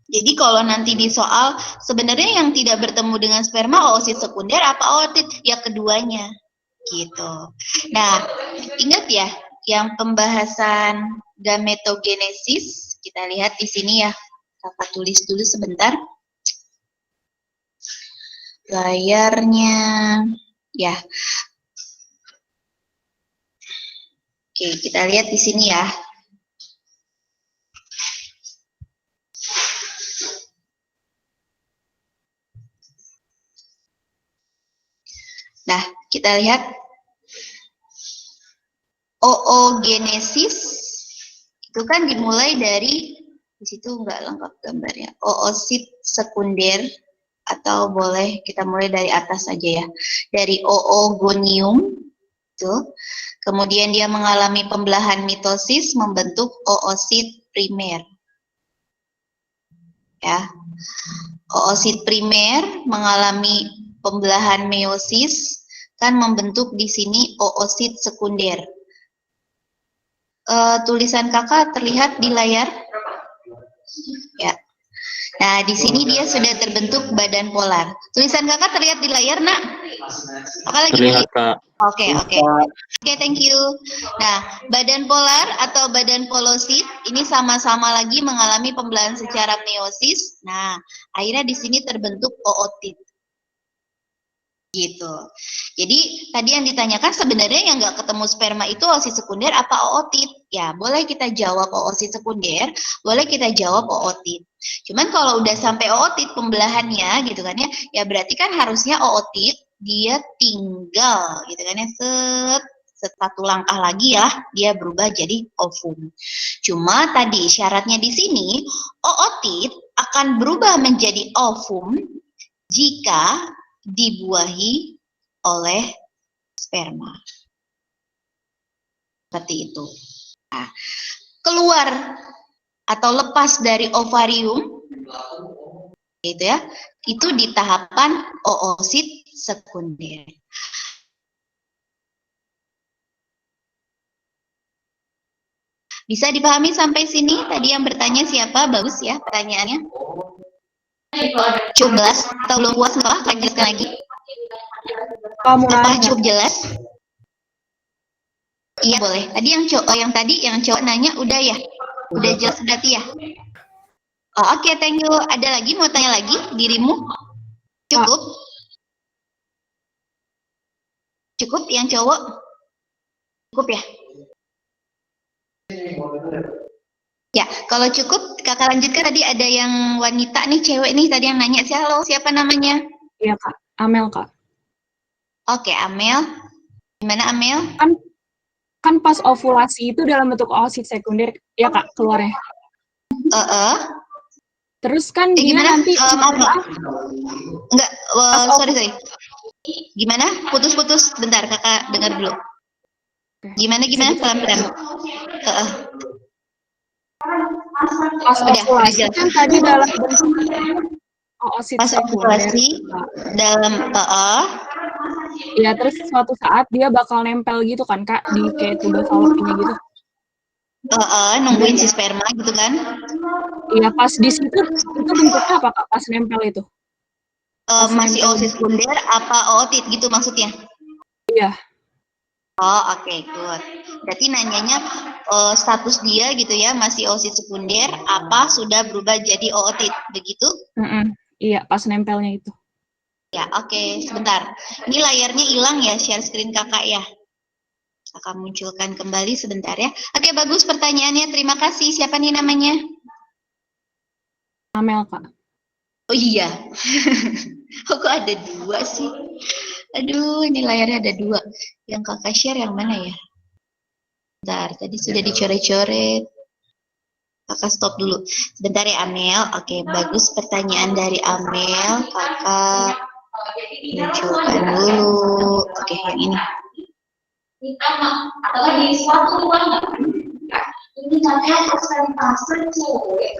Jadi kalau nanti di soal sebenarnya yang tidak bertemu dengan sperma oosit sekunder apa ootit? Ya keduanya. Gitu. Nah, ingat ya yang pembahasan gametogenesis, kita lihat di sini ya. Kakak tulis dulu sebentar. Layarnya ya. Oke, kita lihat di sini ya. Nah, kita lihat oogenesis itu kan dimulai dari di situ nggak lengkap gambarnya. Oosit sekunder atau boleh kita mulai dari atas saja ya. Dari oogonium itu. Kemudian dia mengalami pembelahan mitosis membentuk oosit primer. Ya. Oosit primer mengalami pembelahan meiosis kan membentuk di sini oosit sekunder. Tulisan kakak terlihat di layar? Ya. Nah, di sini dia sudah terbentuk badan polar. Tulisan kakak terlihat di layar, Nak? Kakak lagi Terlihat, Kak. Oke, thank you. Nah, badan polar atau badan polosit ini sama-sama lagi mengalami pembelahan secara meiosis. Nah, akhirnya di sini terbentuk ootit. Gitu. Jadi tadi yang ditanyakan sebenarnya yang nggak ketemu sperma itu oosit sekunder apa ootit? Ya, boleh kita jawab oosit sekunder, boleh kita jawab ootit. Cuman kalau udah sampai ootit pembelahannya gitu kan ya, ya berarti kan harusnya ootit dia tinggal gitu kan ya, satu langkah lagi ya dia berubah jadi ovum. Cuma tadi syaratnya di sini ootit akan berubah menjadi ovum jika dibuahi oleh sperma. Seperti itu. Nah, keluar atau lepas dari ovarium gitu ya, itu di tahapan oosit sekunder. Bisa dipahami sampai sini? Tadi yang bertanya siapa? Bagus ya pertanyaannya. Cukup jelas atau belum puas nggak? Lanjutkan lagi. Apa cukup jelas? Iya boleh. Tadi yang cowok nanya udah ya? Udah jelas berarti ya? Oh, oke, thank you. Ada lagi mau tanya lagi dirimu? Cukup? Cukup yang cowok? Cukup ya? Ya, kalau cukup kakak lanjutkan. Tadi ada yang wanita nih, cewek nih tadi yang nanya. Halo, siapa namanya? Iya, Kak. Amel, Kak. Oke, Amel. Gimana Amel? Kan pas ovulasi itu dalam bentuk oosit sekunder, ya Kak, keluarnya. Terus kan dia gimana? nanti Enggak, sorry. Gimana? Putus-putus. Bentar, kakak dengar dulu. Gimana? Pelan-pelan. Pas ovulasi kan tadi dalam bentuk oosit pas sekunder. ovulasi dalam Ya, terus suatu saat dia bakal nempel gitu kan, Kak, di kayak tuba fallopinya gitu. Nungguin si sperma gitu kan? Iya, pas di situ itu bentuknya apa, Kak, pas nempel itu? Masih oosit sekunder apa ootit gitu maksudnya? Iya. Oh, oke, good. Berarti nanyanya status dia gitu ya, masih oosit sekunder, apa sudah berubah jadi ootit, begitu? Iya, pas nempelnya itu. Ya, oke, sebentar. Ini layarnya hilang ya, share screen kakak ya. Kakak munculkan kembali sebentar ya. Oke, bagus pertanyaannya. Terima kasih. Siapa nih namanya? Amel, Kak. Oh iya. Oh, kok ada dua sih? Aduh, ini layarnya ada dua. Yang kakak share yang mana ya? Bentar, tadi sudah dicoret-coret. Kakak stop dulu. Sebentar ya, Amel. Oke, bagus pertanyaan dari Amel. Kakak munculkan dulu. Oke, yang ini. Kita atau di suatu ruangan. Ini katanya persentase cewek.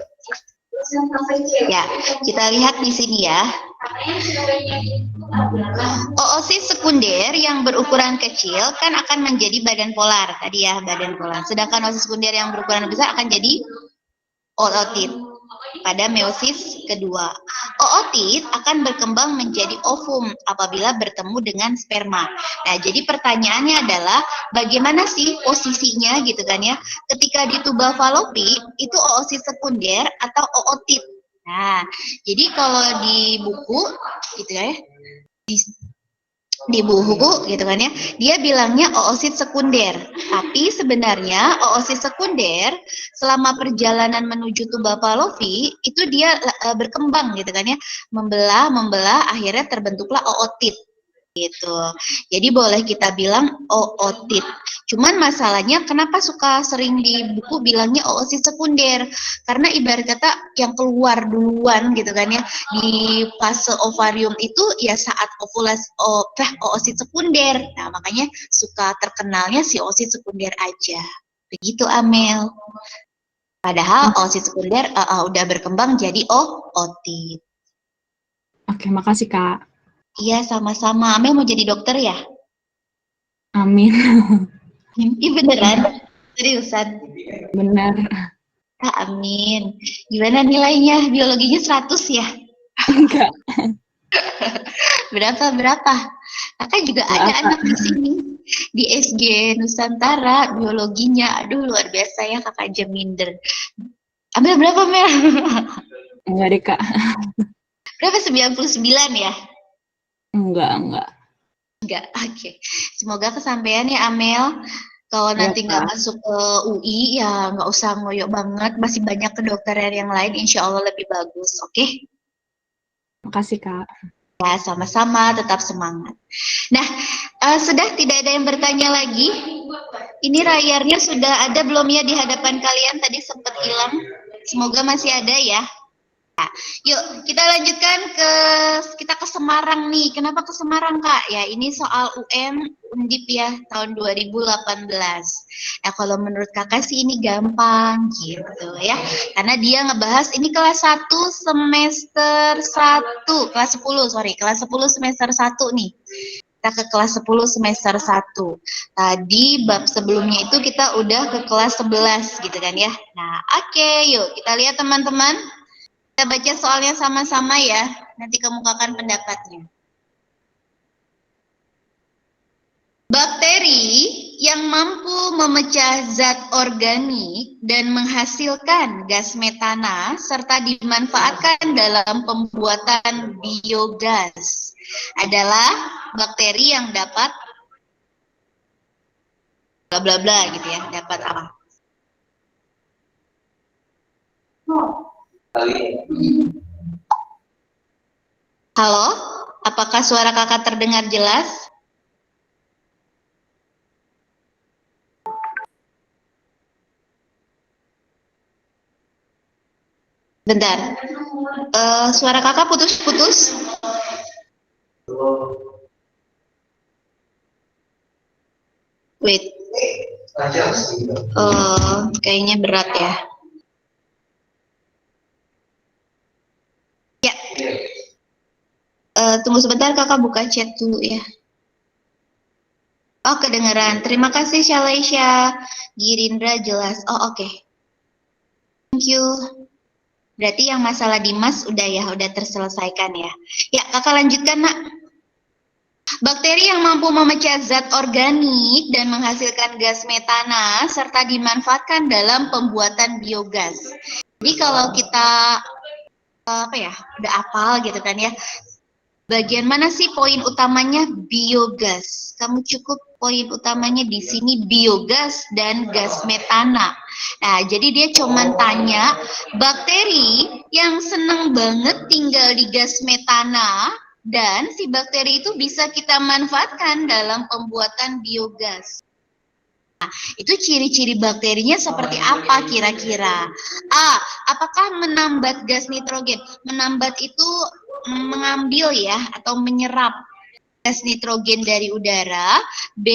Ya, kita lihat di sini ya. Oosit sekunder yang berukuran kecil kan akan menjadi badan polar tadi ya, badan polar. Sedangkan oosit sekunder yang berukuran besar akan jadi ootit pada meiosis kedua. Ootit akan berkembang menjadi ovum apabila bertemu dengan sperma. Nah, jadi pertanyaannya adalah bagaimana sih posisinya gitu kan ya? Ketika di tuba falopi itu oosit sekunder atau ootit. Nah, jadi kalau di buku gitu ya, di buku gitu kan ya, dia bilangnya oosit sekunder. Tapi sebenarnya oosit sekunder selama perjalanan menuju tuba falopi itu dia berkembang gitu kan ya, membelah akhirnya terbentuklah ootit gitu. Jadi boleh kita bilang ootit. Cuman masalahnya kenapa suka sering di buku bilangnya oosit sekunder? Karena ibarat kata yang keluar duluan gitu kan ya di fase ovarium itu ya saat ovulasi oosit sekunder. Nah, makanya suka terkenalnya si oosit sekunder aja. Begitu, Amel. Padahal oosit sekunder udah berkembang jadi ootit. Oke, makasih, Kak. Iya, sama-sama. Amel mau jadi dokter ya? Amin. Mimpi beneran? Seriusan? Benar. Amin. Gimana nilainya? Biologinya 100 ya? Enggak. Berapa? Kakak juga ada anak di sini. Di SG Nusantara, biologinya. Aduh, luar biasa ya kakak aja minder. Ambil berapa, Mel? Enggak deh, Kak. Berapa? 99 ya? Enggak. Enggak, oke. Semoga kesampaian ya, Amel. Kalau Iya, nanti nggak Kak. masuk ke UI, ya nggak usah ngoyo banget. Masih banyak kedokteran yang lain, insya Allah lebih bagus. Oke? Makasih, Kak. Ya, sama-sama. Tetap semangat. Nah, sudah tidak ada yang bertanya lagi? Ini layarnya sudah ada belum ya di hadapan kalian? Tadi sempat hilang. Semoga masih ada ya. Nah, yuk kita lanjutkan kita ke Semarang nih. Kenapa ke Semarang, Kak? Ya, ini soal UM Undip ya tahun 2018. Nah, kalau menurut Kakak sih ini gampang gitu ya. Karena dia ngebahas ini kelas 1 semester 1, kelas 10 semester 1 nih. Kita ke kelas 10 semester 1. Tadi bab sebelumnya itu kita udah ke kelas 11 gitu kan ya. Nah, oke, yuk kita lihat teman-teman. Kita baca soalnya sama-sama ya, nanti kemukakan pendapatnya. Bakteri yang mampu memecah zat organik dan menghasilkan gas metana serta dimanfaatkan dalam pembuatan biogas adalah bakteri yang dapat bla bla bla gitu ya, dapat apa? Halo, apakah suara kakak terdengar jelas? Bentar, suara kakak putus-putus. Wait, kayaknya berat ya. Ya, tunggu sebentar kakak buka chat dulu ya. Oh, kedengeran. Terima kasih Shalaisha. Girindra jelas. Oh, oke. Thank you. Berarti yang masalah Dimas udah ya, udah terselesaikan ya. Ya, kakak lanjutkan, Nak. Bakteri yang mampu memecah zat organik dan menghasilkan gas metana serta dimanfaatkan dalam pembuatan biogas. Jadi kalau kita udah hafal gitu kan ya. Bagian mana sih poin utamanya? Biogas. Kamu cukup poin utamanya di sini biogas dan gas metana. Nah, jadi dia cuman tanya bakteri yang seneng banget tinggal di gas metana dan si bakteri itu bisa kita manfaatkan dalam pembuatan biogas. Nah, itu ciri-ciri bakterinya seperti apa kira-kira? A. Apakah menambat gas nitrogen? Menambat itu mengambil ya atau menyerap gas nitrogen dari udara. B.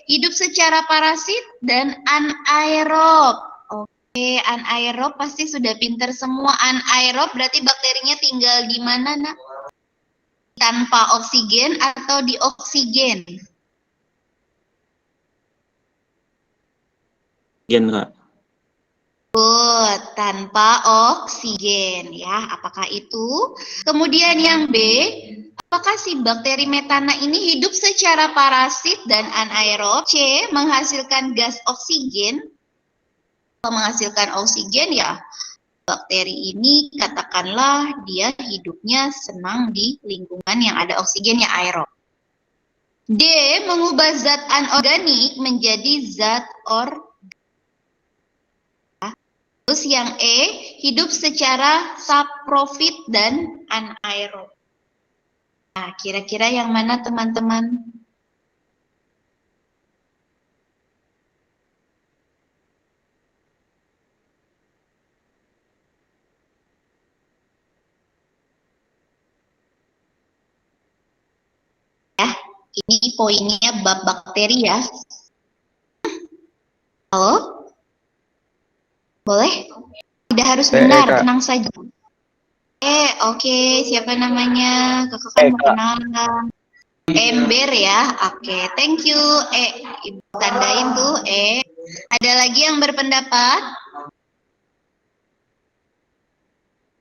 Hidup secara parasit dan anaerob. Oke, anaerob pasti sudah pinter semua. Anaerob berarti bakterinya tinggal di mana, Nak? Tanpa oksigen atau di oksigen? Gen, Kak. Tanpa oksigen ya. Apakah itu? Kemudian yang B, apakah si bakteri metana ini hidup secara parasit dan anaerob? C, menghasilkan gas oksigen. Menghasilkan oksigen ya. Bakteri ini katakanlah dia hidupnya senang di lingkungan yang ada oksigennya, aerob. D, mengubah zat anorganik menjadi zat organik. Terus yang E, hidup secara saprofit dan anaerob. Nah, kira-kira yang mana teman-teman? Ya, ini poinnya bab bakteri ya. Halo? Boleh? Tidak harus benar, tenang saja. Oke. Siapa namanya? Kakak kan mau kenalan. Ember ya. Oke, thank you. Ibu tandain tuh. Ada lagi yang berpendapat?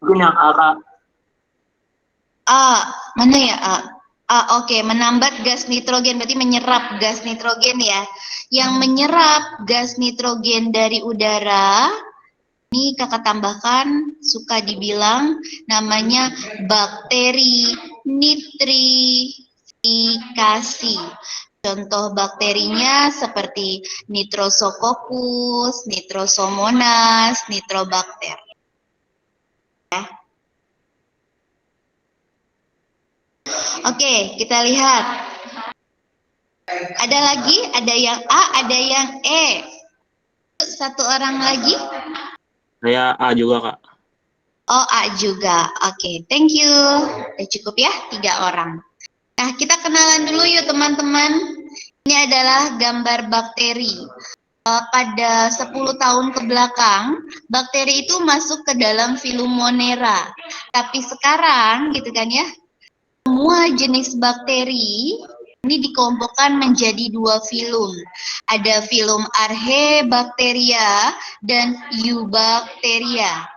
Mungkin yang A, Kak. Mana ya A? Oke, menambat gas nitrogen berarti menyerap gas nitrogen ya. Yang menyerap gas nitrogen dari udara ini kakak tambahkan suka dibilang namanya bakteri nitrifikasi. Contoh bakterinya seperti Nitrosococcus, Nitrosomonas, Nitrobacter. Ya. Oke, kita lihat. Ada lagi, ada yang A, ada yang E. Satu orang lagi. Saya A juga, Kak. Oh, A juga. Oke, thank you. Udah cukup ya, 3 orang. Nah, kita kenalan dulu yuk teman-teman. Ini adalah gambar bakteri. Pada 10 tahun ke belakang, bakteri itu masuk ke dalam filum Monera. Tapi sekarang, gitu kan ya, semua jenis bakteri ini dikelompokkan menjadi 2 filum. Ada filum Archaebacteria dan Eubacteria.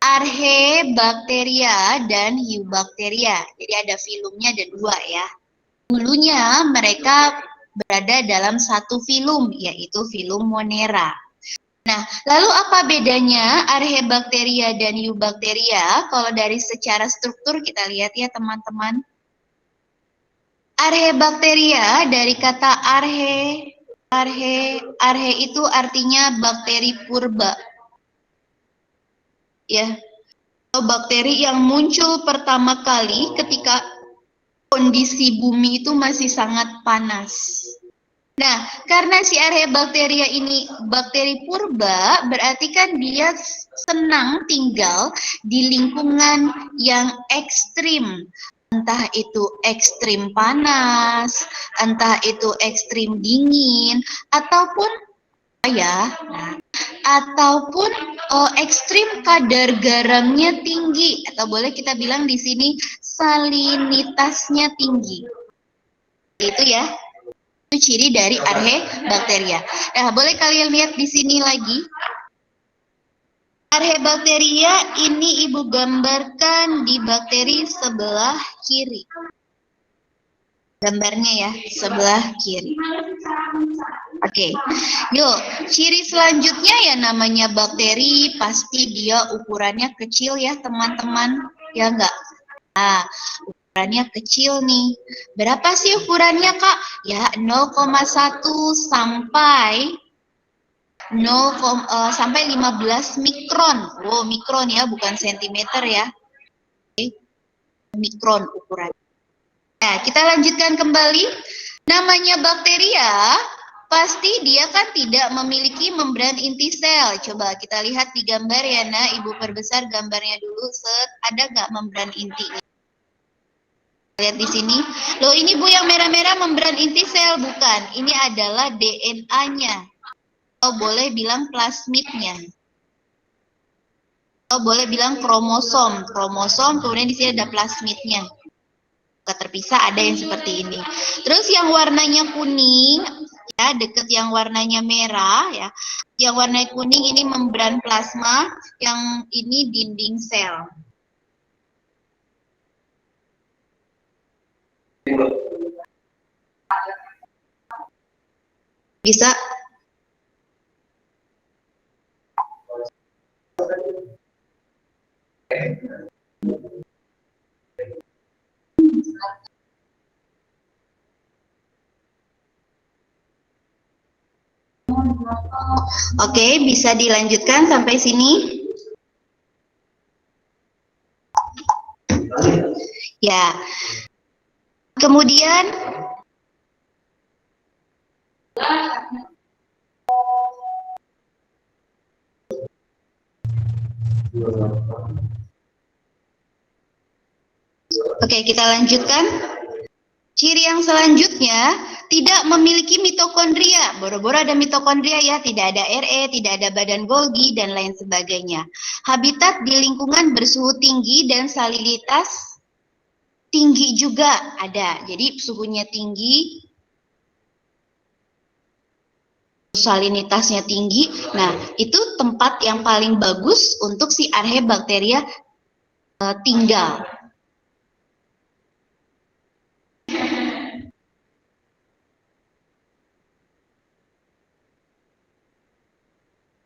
Archaebacteria dan Eubacteria. Jadi ada filumnya ada 2 ya. Dulunya mereka berada dalam satu filum, yaitu filum Monera. Nah, lalu apa bedanya Archaebacteria dan Eubacteria? Kalau dari secara struktur kita lihat ya teman-teman. Archaebacteria dari kata arche itu artinya bakteri purba. Ya. Bakteri yang muncul pertama kali ketika kondisi bumi itu masih sangat panas. Nah, karena si Archaebacteria ini bakteri purba, berarti kan dia senang tinggal di lingkungan yang ekstrim. Entah itu ekstrim panas, entah itu ekstrim dingin, ataupun ataupun ekstrim kadar garamnya tinggi, atau boleh kita bilang di sini salinitasnya tinggi. Itu ya, itu ciri dari Archaebacteria. Nah, boleh kalian lihat di sini lagi. Archaebacteria ini ibu gambarkan di bakteri sebelah kiri. gambarnya ya, sebelah kiri. Oke, yuk, ciri selanjutnya ya namanya bakteri, pasti dia ukurannya kecil ya teman-teman, ya enggak? Nah, ukurannya kecil nih. Berapa sih ukurannya Kak? Ya 0,1 sampai 15 mikron. Oh, mikron ya, bukan sentimeter ya. Oke, mikron ukuran. Nah, kita lanjutkan kembali. Namanya bakteria, pasti dia kan tidak memiliki membran inti sel. Coba kita lihat di gambar ya, Nah. Ibu perbesar gambarnya dulu. Ada nggak membran inti? Lihat di sini. Loh, ini Bu yang merah-merah membran inti sel, bukan. Ini adalah DNA-nya. Atau boleh bilang plasmidnya. Atau boleh bilang kromosom. Kromosom, kemudian di sini ada plasmidnya. Terpisah ada yang seperti ini. Terus yang warnanya kuning, ya deket yang warnanya merah, ya. Yang warna kuning ini membran plasma, yang ini dinding sel. Bisa? Oke, bisa dilanjutkan sampai sini? Ya. Kemudian oke, kita lanjutkan. Ciri yang selanjutnya, tidak memiliki mitokondria. Boro-boro ada mitokondria ya, tidak ada RE, tidak ada badan Golgi, dan lain sebagainya. Habitat di lingkungan bersuhu tinggi dan salinitas tinggi juga ada. Jadi suhunya tinggi, salinitasnya tinggi. Nah, itu tempat yang paling bagus untuk si Archaebacteria tinggal.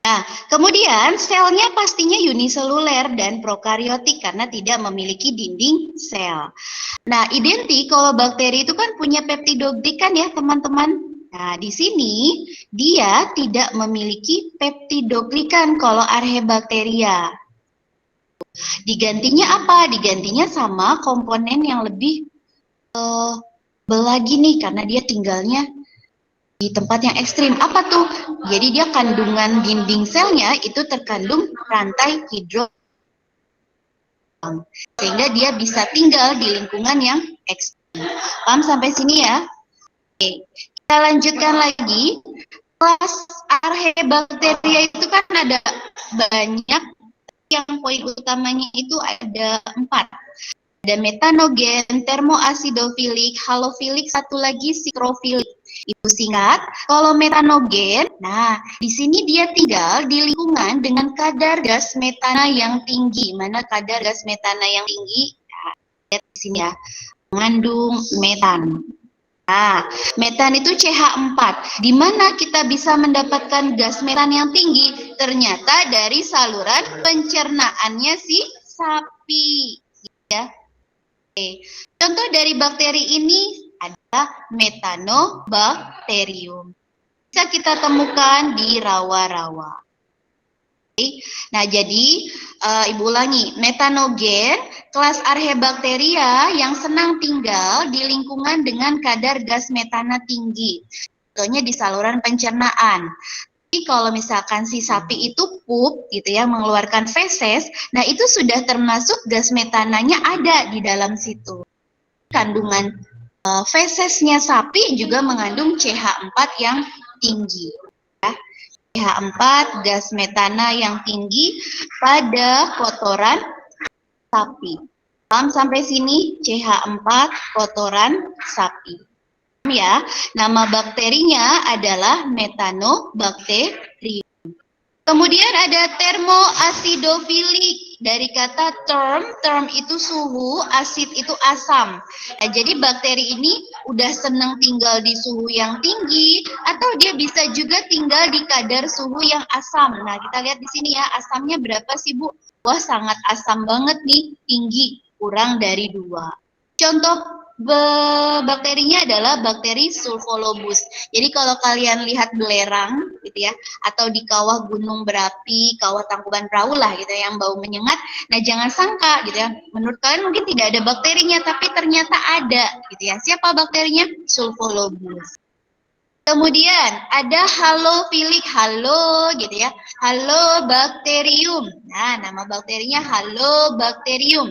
Nah, kemudian selnya pastinya uniseluler dan prokariotik karena tidak memiliki dinding sel. Nah, identik kalau bakteri itu kan punya peptidoglikan ya teman-teman. Nah, di sini dia tidak memiliki peptidoglikan kalau Archaebacteria. Digantinya apa? Digantinya sama komponen yang lebih lagi nih karena dia tinggalnya di tempat yang ekstrim. Apa tuh? Jadi dia kandungan dinding selnya itu terkandung rantai hidro, sehingga dia bisa tinggal di lingkungan yang ekstrim. Paham sampai sini ya? Oke, kita lanjutkan lagi. Kelas Archaebacteria itu kan ada banyak, yang poin utamanya itu ada 4. Ada metanogen, termoasidofilik, halofilik, satu lagi sikrofilik. Ibu singkat, kalau metanogen, nah di sini dia tinggal di lingkungan dengan kadar gas metana yang tinggi. Mana kadar gas metana yang tinggi? Nah, lihat di sini ya, mengandung metan. Nah, metan itu CH4. Di mana kita bisa mendapatkan gas metan yang tinggi? Ternyata dari saluran pencernaannya si sapi. Ya. Oke. Contoh dari bakteri ini adalah Methanobacterium. Bisa kita temukan di rawa-rawa. Oke. Nah, jadi Ibu ulangi, metanogen kelas Archaebacteria yang senang tinggal di lingkungan dengan kadar gas metana tinggi. Contohnya di saluran pencernaan. Kalau misalkan si sapi itu pup gitu ya, mengeluarkan feses, nah itu sudah termasuk gas metananya ada di dalam situ. Kandungan fesesnya sapi juga mengandung CH4 yang tinggi. Ya. CH4 gas metana yang tinggi pada kotoran sapi. Paham sampai sini? CH4 kotoran sapi. Ya, nama bakterinya adalah Methanobacterium. Kemudian ada termoasidofilik. Dari kata term itu suhu, asid itu asam. Nah, jadi bakteri ini udah senang tinggal di suhu yang tinggi, atau dia bisa juga tinggal di kadar suhu yang asam. Nah, kita lihat di sini ya, asamnya berapa sih, Bu? Wah, sangat asam banget nih, tinggi, kurang dari 2. Contoh bakterinya adalah bakteri sulfolobus. Jadi kalau kalian lihat belerang gitu ya, atau di kawah gunung berapi, kawah Tangkuban Perahu lah gitu ya, yang bau menyengat, nah jangan sangka gitu ya, menurut kalian mungkin tidak ada bakterinya, tapi ternyata ada gitu ya. Siapa bakterinya? Sulfolobus. Kemudian ada halofilik, halo gitu ya, halobacterium. Nah, nama bakterinya halobacterium.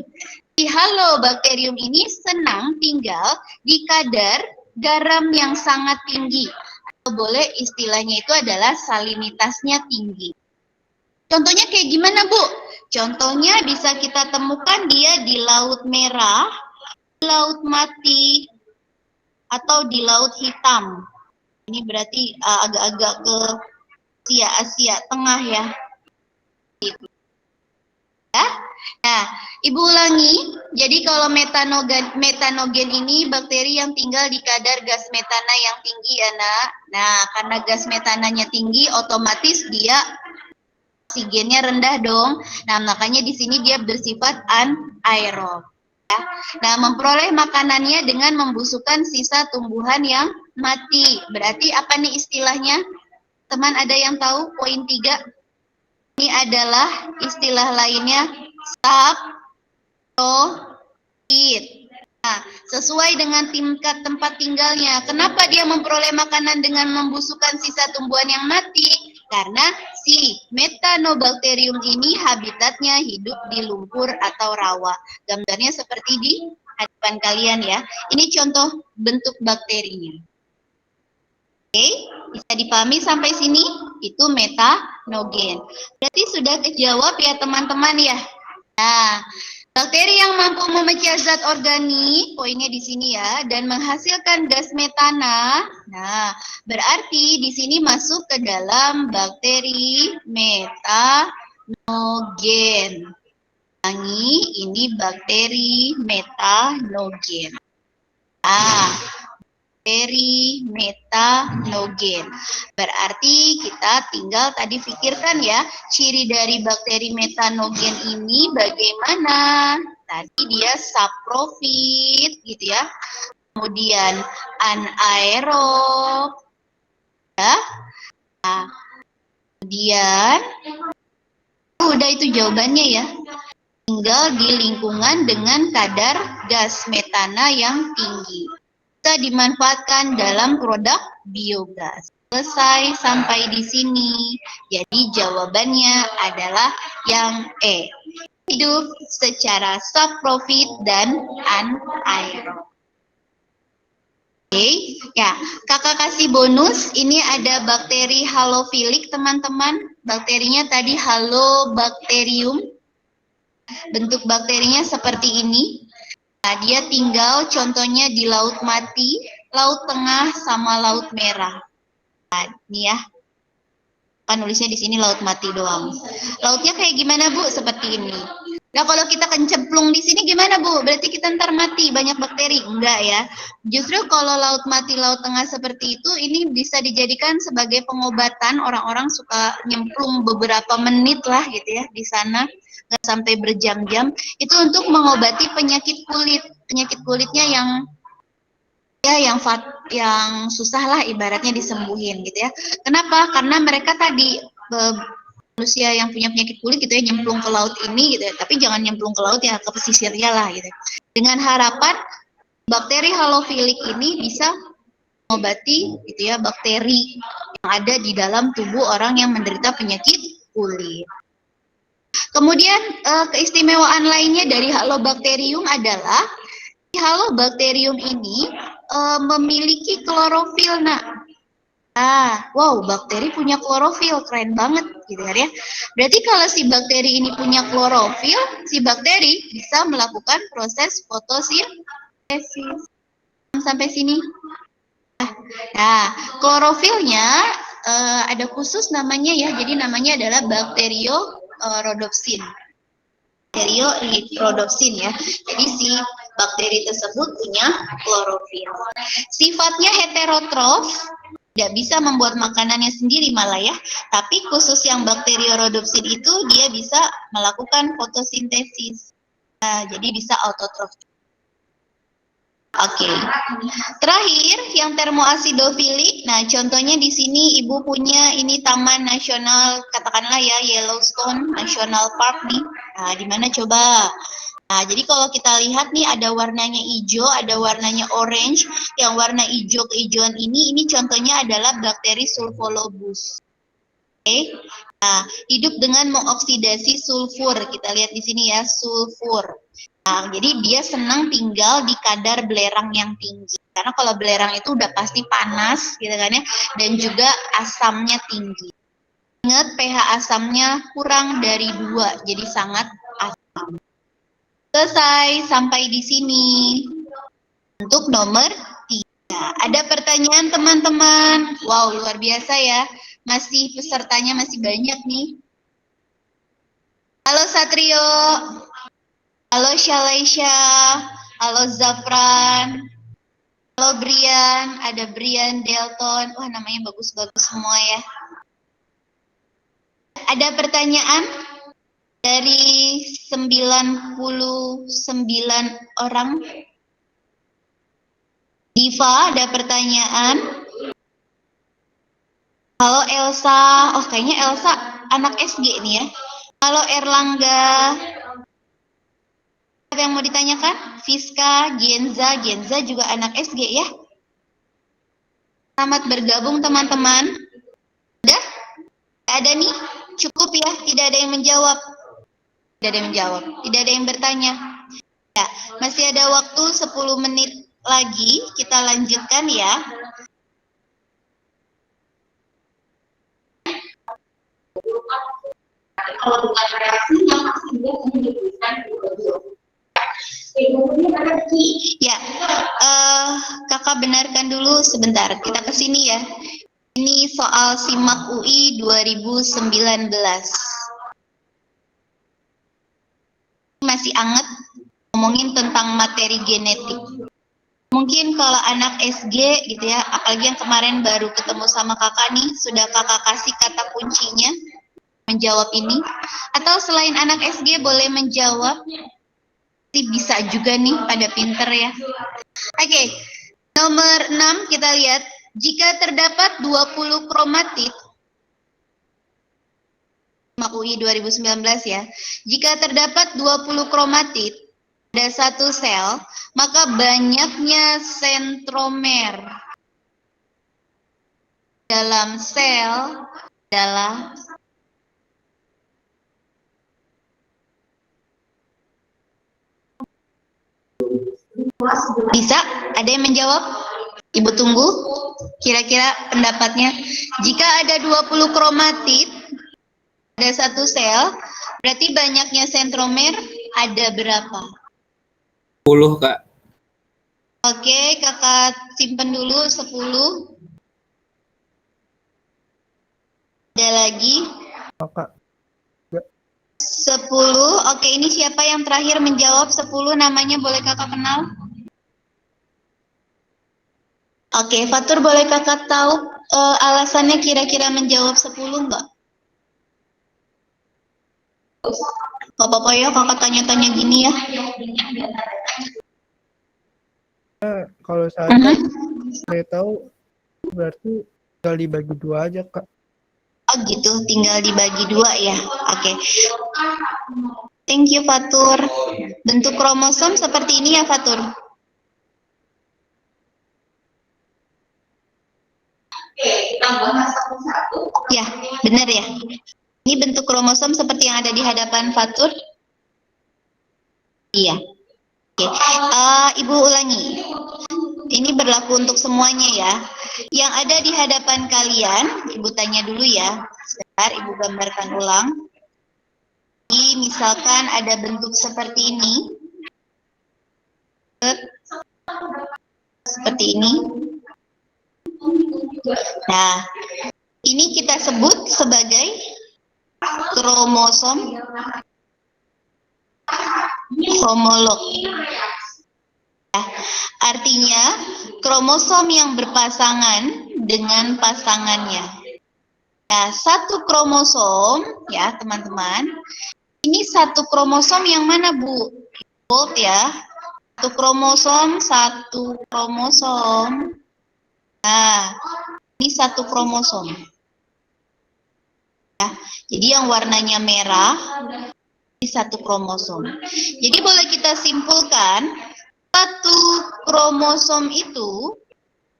Si halobacterium ini senang tinggal di kadar garam yang sangat tinggi. Atau boleh istilahnya itu adalah salinitasnya tinggi. Contohnya kayak gimana, Bu? Contohnya bisa kita temukan dia di Laut Merah, di Laut Mati, atau di Laut Hitam. Ini berarti agak-agak ke Asia Tengah ya. Gitu. Ya. Nah, Ibu ulangi. Jadi kalau metanogen ini bakteri yang tinggal di kadar gas metana yang tinggi ya, Nak. Nah, karena gas metananya tinggi, otomatis dia oksigennya rendah dong. Nah, makanya di sini dia bersifat anaerob. Ya. Nah, memperoleh makanannya dengan membusukkan sisa tumbuhan yang mati. Berarti apa nih istilahnya? Teman ada yang tahu poin 3? Ini adalah istilah lainnya saprofit. Nah, sesuai dengan tingkat tempat tinggalnya. Kenapa dia memperoleh makanan dengan membusukkan sisa tumbuhan yang mati? Karena si Metanobacterium ini habitatnya hidup di lumpur atau rawa. Gambarnya seperti di hadapan kalian ya. Ini contoh bentuk bakterinya. Oke, bisa dipahami sampai sini? Itu metanogen. Berarti sudah kejawab ya teman-teman ya. Nah, bakteri yang mampu memecah zat organik, poinnya di sini ya, dan menghasilkan gas metana. Nah, berarti di sini masuk ke dalam bakteri metanogen. Ini bakteri metanogen. Bakteri metanogen. Berarti kita tinggal tadi pikirkan ya, ciri dari bakteri metanogen ini bagaimana? Tadi dia saprofit gitu ya. Kemudian anaerob. Ya. Nah, kemudian udah itu jawabannya ya. Tinggal di lingkungan dengan kadar gas metana yang tinggi. Bisa dimanfaatkan dalam produk biogas. Selesai sampai di sini. Jadi jawabannya adalah yang E. Hidup secara saprofit dan anaerob. Oke, ya, kakak kasih bonus. Ini ada bakteri halofilik, teman-teman. Bakterinya tadi halobacterium. Bentuk bakterinya seperti ini. Nah, dia tinggal contohnya di Laut Mati, Laut Tengah, sama Laut Merah. Nah, ini ya. Kan nulisnya di sini Laut Mati doang. Lautnya kayak gimana, Bu? Seperti ini. Nah, kalau kita kencemplung di sini gimana, Bu? Berarti kita ntar mati, banyak bakteri. Enggak ya. Justru kalau Laut Mati, Laut Tengah seperti itu, ini bisa dijadikan sebagai pengobatan. Orang-orang suka nyemplung beberapa menit lah gitu ya di sana. Nggak sampai berjam-jam, itu untuk mengobati penyakit kulit. Penyakit kulitnya yang susah lah ibaratnya disembuhin gitu ya. Kenapa? Karena mereka tadi manusia yang punya penyakit kulit gitu ya, nyemplung ke laut ini gitu ya. Tapi jangan nyemplung ke laut ya, ke pesisirnya lah gitu. Dengan harapan bakteri halofilik ini bisa mengobati gitu ya bakteri yang ada di dalam tubuh orang yang menderita penyakit kulit. Kemudian keistimewaan lainnya dari halobacterium adalah halobacterium ini memiliki klorofil. Wow, bakteri punya klorofil, keren banget gitu ya. Berarti kalau si bakteri ini punya klorofil, si bakteri bisa melakukan proses fotosintesis. Sampai sini. Nah, klorofilnya ada khusus namanya ya. Jadi namanya adalah bakteriorodopsin. bakteriorodopsin ya. Jadi si bakteri tersebut punya klorofil. Sifatnya heterotrof, tidak bisa membuat makanannya sendiri malah ya. Tapi khusus yang bakteriorodopsin itu dia bisa melakukan fotosintesis. Nah, jadi bisa autotrof. Oke. Terakhir yang termoasidofili. Nah, contohnya di sini Ibu punya ini Taman Nasional katakanlah ya Yellowstone National Park nih. Nah, di mana coba? Nah, jadi kalau kita lihat nih ada warnanya hijau, ada warnanya orange. Yang warna hijau kehijauan ini contohnya adalah bakteri Sulfolobus. Oke. Nah, hidup dengan mengoksidasi sulfur. Kita lihat di sini ya, sulfur. Nah, jadi dia senang tinggal di kadar belerang yang tinggi. Karena kalau belerang itu udah pasti panas, gitu kan ya, dan juga asamnya tinggi. Ingat pH asamnya kurang dari 2, jadi sangat asam. Selesai sampai di sini. Untuk nomor 3. Ada pertanyaan teman-teman? Wow, luar biasa ya. Masih pesertanya masih banyak nih. Halo Satrio. Halo Shalaisha, halo Zafran, halo Brian, ada Brian Delton. Wah, namanya bagus-bagus semua ya. Ada pertanyaan dari 99 orang? Diva, ada pertanyaan? Halo Elsa, oh kayaknya Elsa anak SG nih ya. Halo Erlangga. Apa yang mau ditanyakan? Fiska, Genza juga anak SG ya. Selamat bergabung teman-teman. Udah? Ada nih? Cukup ya? Tidak ada yang menjawab? Tidak ada yang menjawab? Tidak ada yang bertanya? Ya, masih ada waktu 10 menit lagi. Kita lanjutkan ya. Kalau bukan reaksi, yang pasti dia menyebutkan Ya, kakak benarkan dulu sebentar. Kita ke sini ya. Ini soal SIMAK UI 2019. Masih anget ngomongin tentang materi genetik. Mungkin kalau anak SG gitu ya, apalagi yang kemarin baru ketemu sama kakak nih, sudah kakak kasih kata kuncinya menjawab ini. Atau selain anak SG boleh menjawab. Bisa juga nih, pada pinter ya. Oke, nomor 6 kita lihat. Jika terdapat 20 kromatid, SIMAK UI 2019 ya. Jika terdapat 20 kromatid pada satu sel, maka banyaknya sentromer dalam sel adalah bisa? Ada yang menjawab? Ibu tunggu. Kira-kira pendapatnya. Jika ada 20 kromatid pada satu sel, berarti banyaknya sentromer ada berapa? 10, Kak. Oke, kakak simpen dulu 10. Ada lagi? Kakak. 10. Oke, ini siapa yang terakhir menjawab 10? Namanya boleh kakak kenal? Oke, Fatur boleh kakak tahu alasannya kira-kira menjawab 10 enggak? Gak apa-apa ya, kakak tanya-tanya gini ya. Kalau saya tahu berarti tinggal dibagi 2 aja, Kak. Oh gitu, tinggal dibagi 2 ya. Oke. Thank you, Fatur. Bentuk kromosom seperti ini ya, Fatur? Oke, kita bahas satu-satu. Ya, benar ya. Ini bentuk kromosom seperti yang ada di hadapan Fatur? Iya. Oke. Ibu ulangi. Ini berlaku untuk semuanya ya. Yang ada di hadapan kalian, Ibu tanya dulu ya. Sebentar, Ibu gambarkan ulang. Jadi, misalkan ada bentuk seperti ini. Seperti ini. Nah, ini kita sebut sebagai kromosom homolog. Ya, artinya kromosom yang berpasangan dengan pasangannya. Nah, satu kromosom ya teman-teman. Ini satu kromosom yang mana Bu? Bold ya. Satu kromosom. Nah, ini satu kromosom. Ya, jadi yang warnanya merah ini satu kromosom. Jadi boleh kita simpulkan satu kromosom itu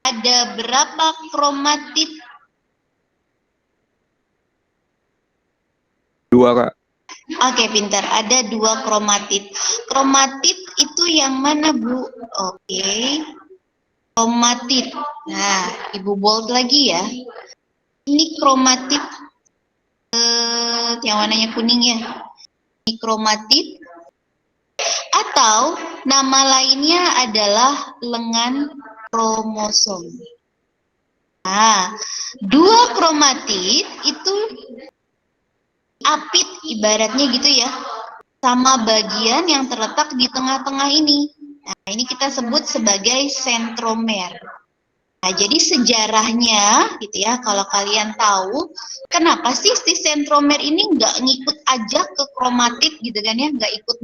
ada berapa kromatid? 2, Kak. Oke, pintar. Ada 2 kromatid. Kromatid itu yang mana, Bu? Oke. Kromatid. Nah, Ibu bold lagi ya. Ini kromatid yang warnanya kuning ya. Ini kromatid. Atau nama lainnya adalah lengan kromosom. Nah, 2 kromatid itu apit ibaratnya gitu ya, sama bagian yang terletak di tengah-tengah ini. Nah, ini kita sebut sebagai sentromer. Nah, jadi sejarahnya gitu ya, kalau kalian tahu, kenapa sih si sentromer ini nggak ngikut aja ke kromatid gitu kan ya, nggak ikut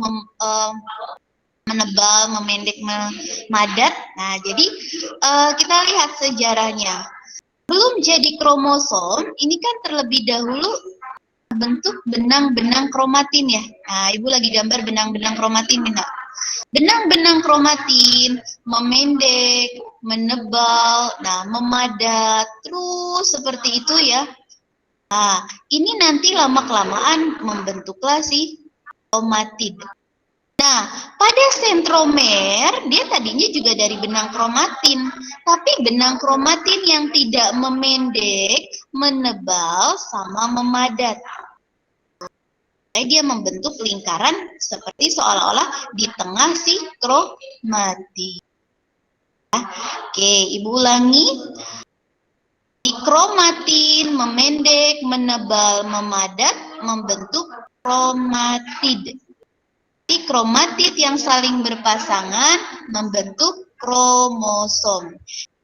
menebal, memendek, memadat. Nah, jadi kita lihat sejarahnya. Belum jadi kromosom, ini kan terlebih dahulu bentuk benang-benang kromatin ya. Nah, Ibu lagi gambar benang-benang kromatin nih, Nak. Benang-benang kromatin memendek, menebal, nah memadat, terus seperti itu ya. Nah, ini nanti lama-kelamaan membentuklah si kromatid. Nah, pada sentromer, dia tadinya juga dari benang kromatin, tapi benang kromatin yang tidak memendek, menebal, sama memadat. Jadi dia membentuk lingkaran seperti seolah-olah di tengah si kromatid. Oke, Ibu ulangi. Di kromatin memendek, menebal, memadat, membentuk kromatid. Di kromatid yang saling berpasangan membentuk kromosom.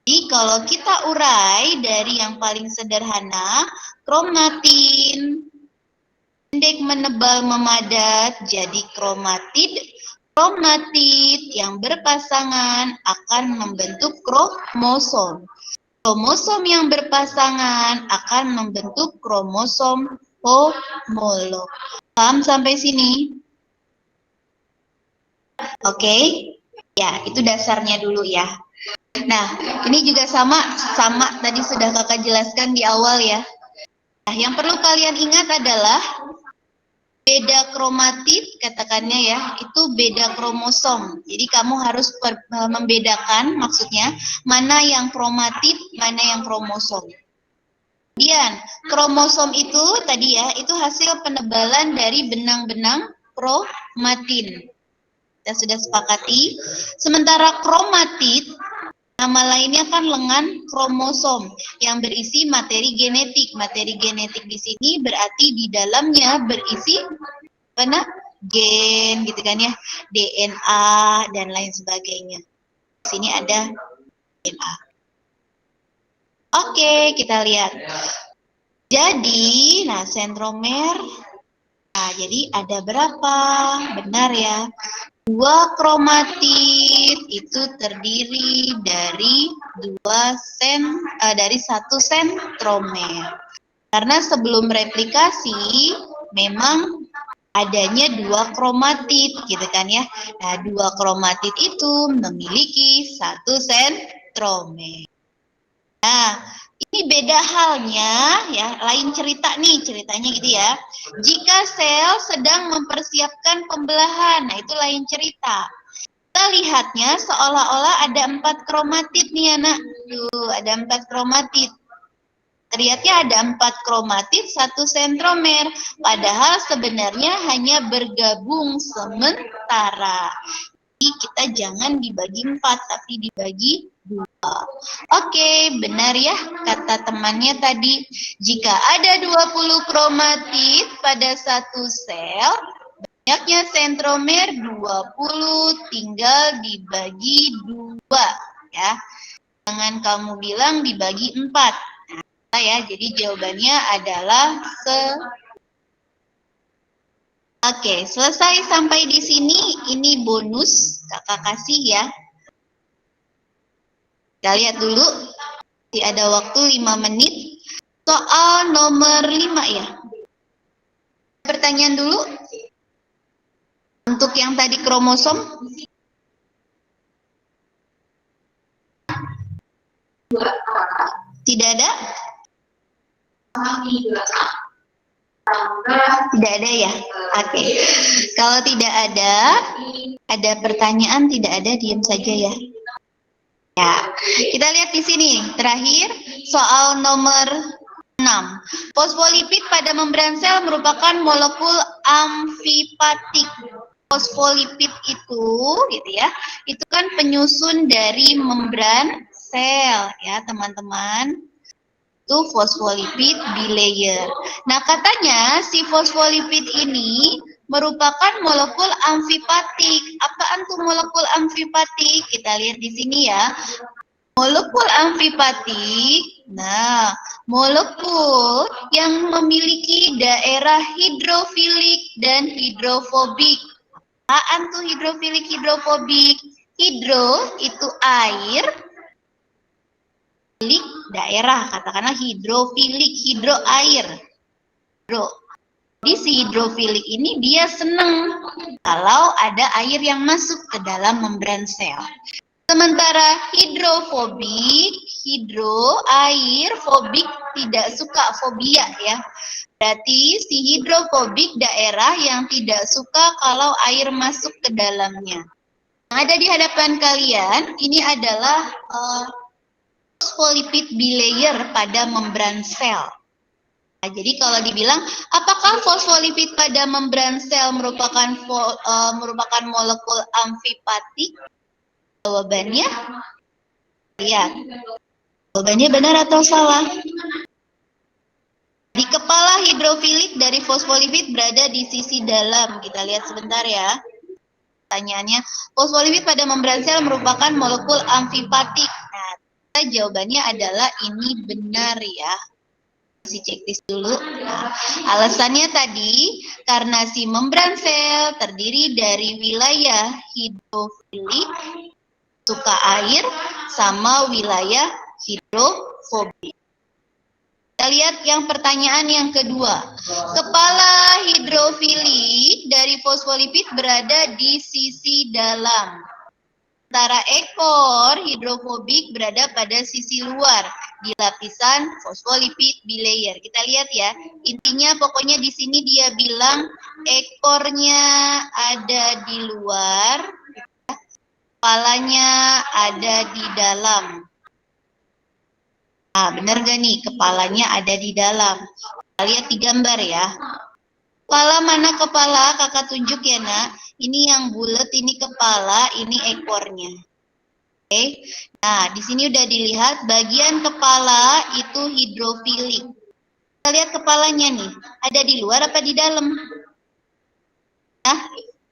Jadi kalau kita urai dari yang paling sederhana, kromatin pendek, menebal, memadat jadi kromatid. Kromatid yang berpasangan akan membentuk kromosom. Kromosom yang berpasangan akan membentuk kromosom homolog. Paham sampai sini? Oke, ya itu dasarnya dulu ya. Nah, ini juga sama tadi sudah kakak jelaskan di awal ya. Nah, yang perlu kalian ingat adalah beda kromatid, katakannya ya, itu beda kromosom. Jadi kamu harus membedakan, maksudnya mana yang kromatid, mana yang kromosom. Kemudian kromosom itu tadi ya, itu hasil penebalan dari benang-benang kromatin. Kita sudah sepakati. Sementara kromatid, nama lainnya kan lengan kromosom yang berisi materi genetik. Materi genetik di sini berarti di dalamnya berisi mana? Gen gitu kan ya, DNA dan lain sebagainya. Di sini ada DNA. Oke, kita lihat. Jadi, nah sentromer. Nah, jadi ada berapa? Benar ya. 2 kromatid itu terdiri dari 1 sentromer. Karena sebelum replikasi memang adanya 2 kromatid gitu kan ya. Nah, 2 kromatid itu memiliki 1 sentromer. Nah, ini beda halnya ya, lain cerita nih ceritanya gitu ya. Jika sel sedang mempersiapkan pembelahan, nah itu lain cerita. Kita lihatnya seolah-olah ada 4 kromatid nih anak. Tuh, ada 4 kromatid. Terlihatnya ada 4 kromatid, 1 sentromer. Padahal sebenarnya hanya bergabung sementara. Jadi kita jangan dibagi 4, tapi dibagi 2. Oke, benar ya kata temannya tadi. Jika ada 20 kromatid pada satu sel, Banyaknya sentromer 20 tinggal dibagi 2 ya. Jangan kamu bilang dibagi 4. Nah, ya, jadi jawabannya adalah Oke, selesai sampai di sini. Ini bonus kakak kasih ya. Kita lihat dulu. Masih ada waktu 5 menit. Soal nomor 5 ya. Pertanyaan dulu. Untuk yang tadi kromosom. Tidak ada? Tidak ada ya? Oke. Kalau tidak ada pertanyaan, tidak ada, diam saja ya. Ya, kita lihat di sini. Terakhir, soal nomor 6. Fosfolipid pada membran sel merupakan molekul amfipatik. Fosfolipid itu, gitu ya, itu kan penyusun dari membran sel, ya teman-teman. Itu fosfolipid bilayer. Nah, katanya si fosfolipid ini merupakan molekul amfipatik. Apaan tuh molekul amfipatik? Kita lihat di sini ya. Molekul amfipatik, nah, molekul yang memiliki daerah hidrofilik dan hidrofobik. Apaan tuh hidrofilik, hidrofobik? Hidro itu air, filik daerah, katakanlah hidrofilik, hidro air. Hidro. Jadi si hidrofilik ini dia senang kalau ada air yang masuk ke dalam membran sel. Sementara hidrofobik, hidro, air, fobik tidak suka, fobia ya. Berarti si hidrofobik daerah yang tidak suka kalau air masuk ke dalamnya. Yang ada di hadapan kalian, ini adalah fosfolipid bilayer pada membran sel. Nah, jadi kalau dibilang, apakah fosfolipid pada membran sel merupakan molekul amfipatik? Jawabannya, lihat. Jawabannya benar atau salah? Di kepala hidrofilik dari fosfolipid berada di sisi dalam. Kita lihat sebentar ya. Pertanyaannya, fosfolipid pada membran sel merupakan molekul amfipatik. Nah, jawabannya adalah ini benar ya. Masih checklist dulu. Nah, alasannya tadi karena si membran sel terdiri dari wilayah hidrofilik suka air sama wilayah hidrofobik. Kita lihat yang pertanyaan yang kedua. Kepala hidrofilik dari fosfolipid berada di sisi dalam. Sementara ekor hidrofobik berada pada sisi luar di lapisan fosfolipid bilayer. Kita lihat ya, intinya pokoknya di sini dia bilang ekornya ada di luar, kepalanya ada di dalam. Nah, benar gak nih? Kepalanya ada di dalam. Kita lihat di gambar ya. Kepala mana kepala? Kakak tunjuk ya nak. Ini yang bulat, ini kepala, ini ekornya. Oke. Nah, di sini udah dilihat bagian kepala itu hidrofilik. Kita lihat kepalanya nih. Ada di luar apa di dalam? Nah,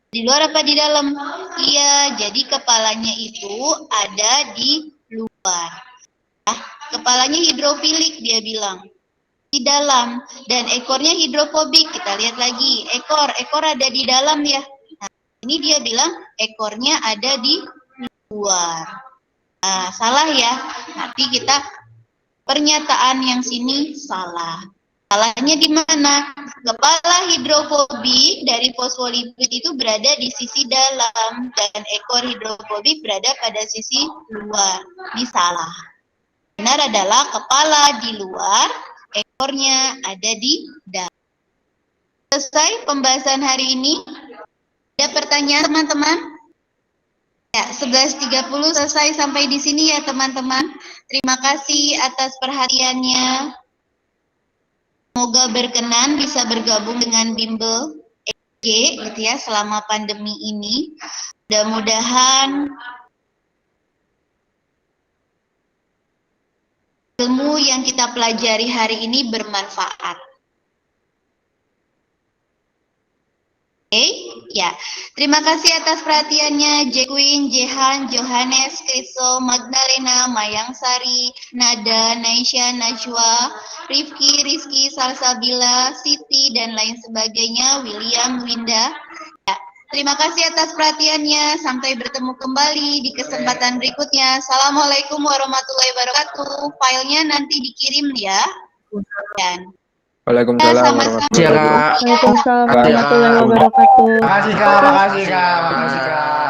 di luar apa di dalam? Iya, jadi kepalanya itu ada di luar. Nah, kepalanya hidrofilik dia bilang. Di dalam. Dan ekornya hidrofobik. Kita lihat lagi. Ekor ada di dalam ya. Nah, ini dia bilang ekornya ada di luar. Nah, salah ya. Nanti kita pernyataan yang sini salah. Salahnya di mana? Kepala hidrofobik dari fosfolipid itu berada di sisi dalam dan ekor hidrofobik berada pada sisi luar. Ini salah. Benar adalah kepala di luar, ekornya ada di dalam. Selesai pembahasan hari ini. Ada pertanyaan teman-teman? Ya, 11.30 selesai sampai di sini ya teman-teman. Terima kasih atas perhatiannya. Semoga berkenan bisa bergabung dengan bimbel EG gitu ya selama pandemi ini. Mudah-mudahan ilmu yang kita pelajari hari ini bermanfaat. Ya. Terima kasih atas perhatiannya Jekwin, Jehan, Johannes, Kriso, Magdalena, Mayang Sari, Nada, Naisha, Najwa, Rifki, Rizky, Salsabila, Siti, dan lain sebagainya, William, Winda. Ya. Terima kasih atas perhatiannya. Sampai bertemu kembali di kesempatan berikutnya. Assalamualaikum warahmatullahi wabarakatuh. Filenya nanti dikirim ya. Dan Waalaikumsalam sama-sama. warahmatullahi wabarakatuh. Waalaikumsalam warahmatullahi wabarakatuh. Makasih Kak, makasih Kak, makasih Kak.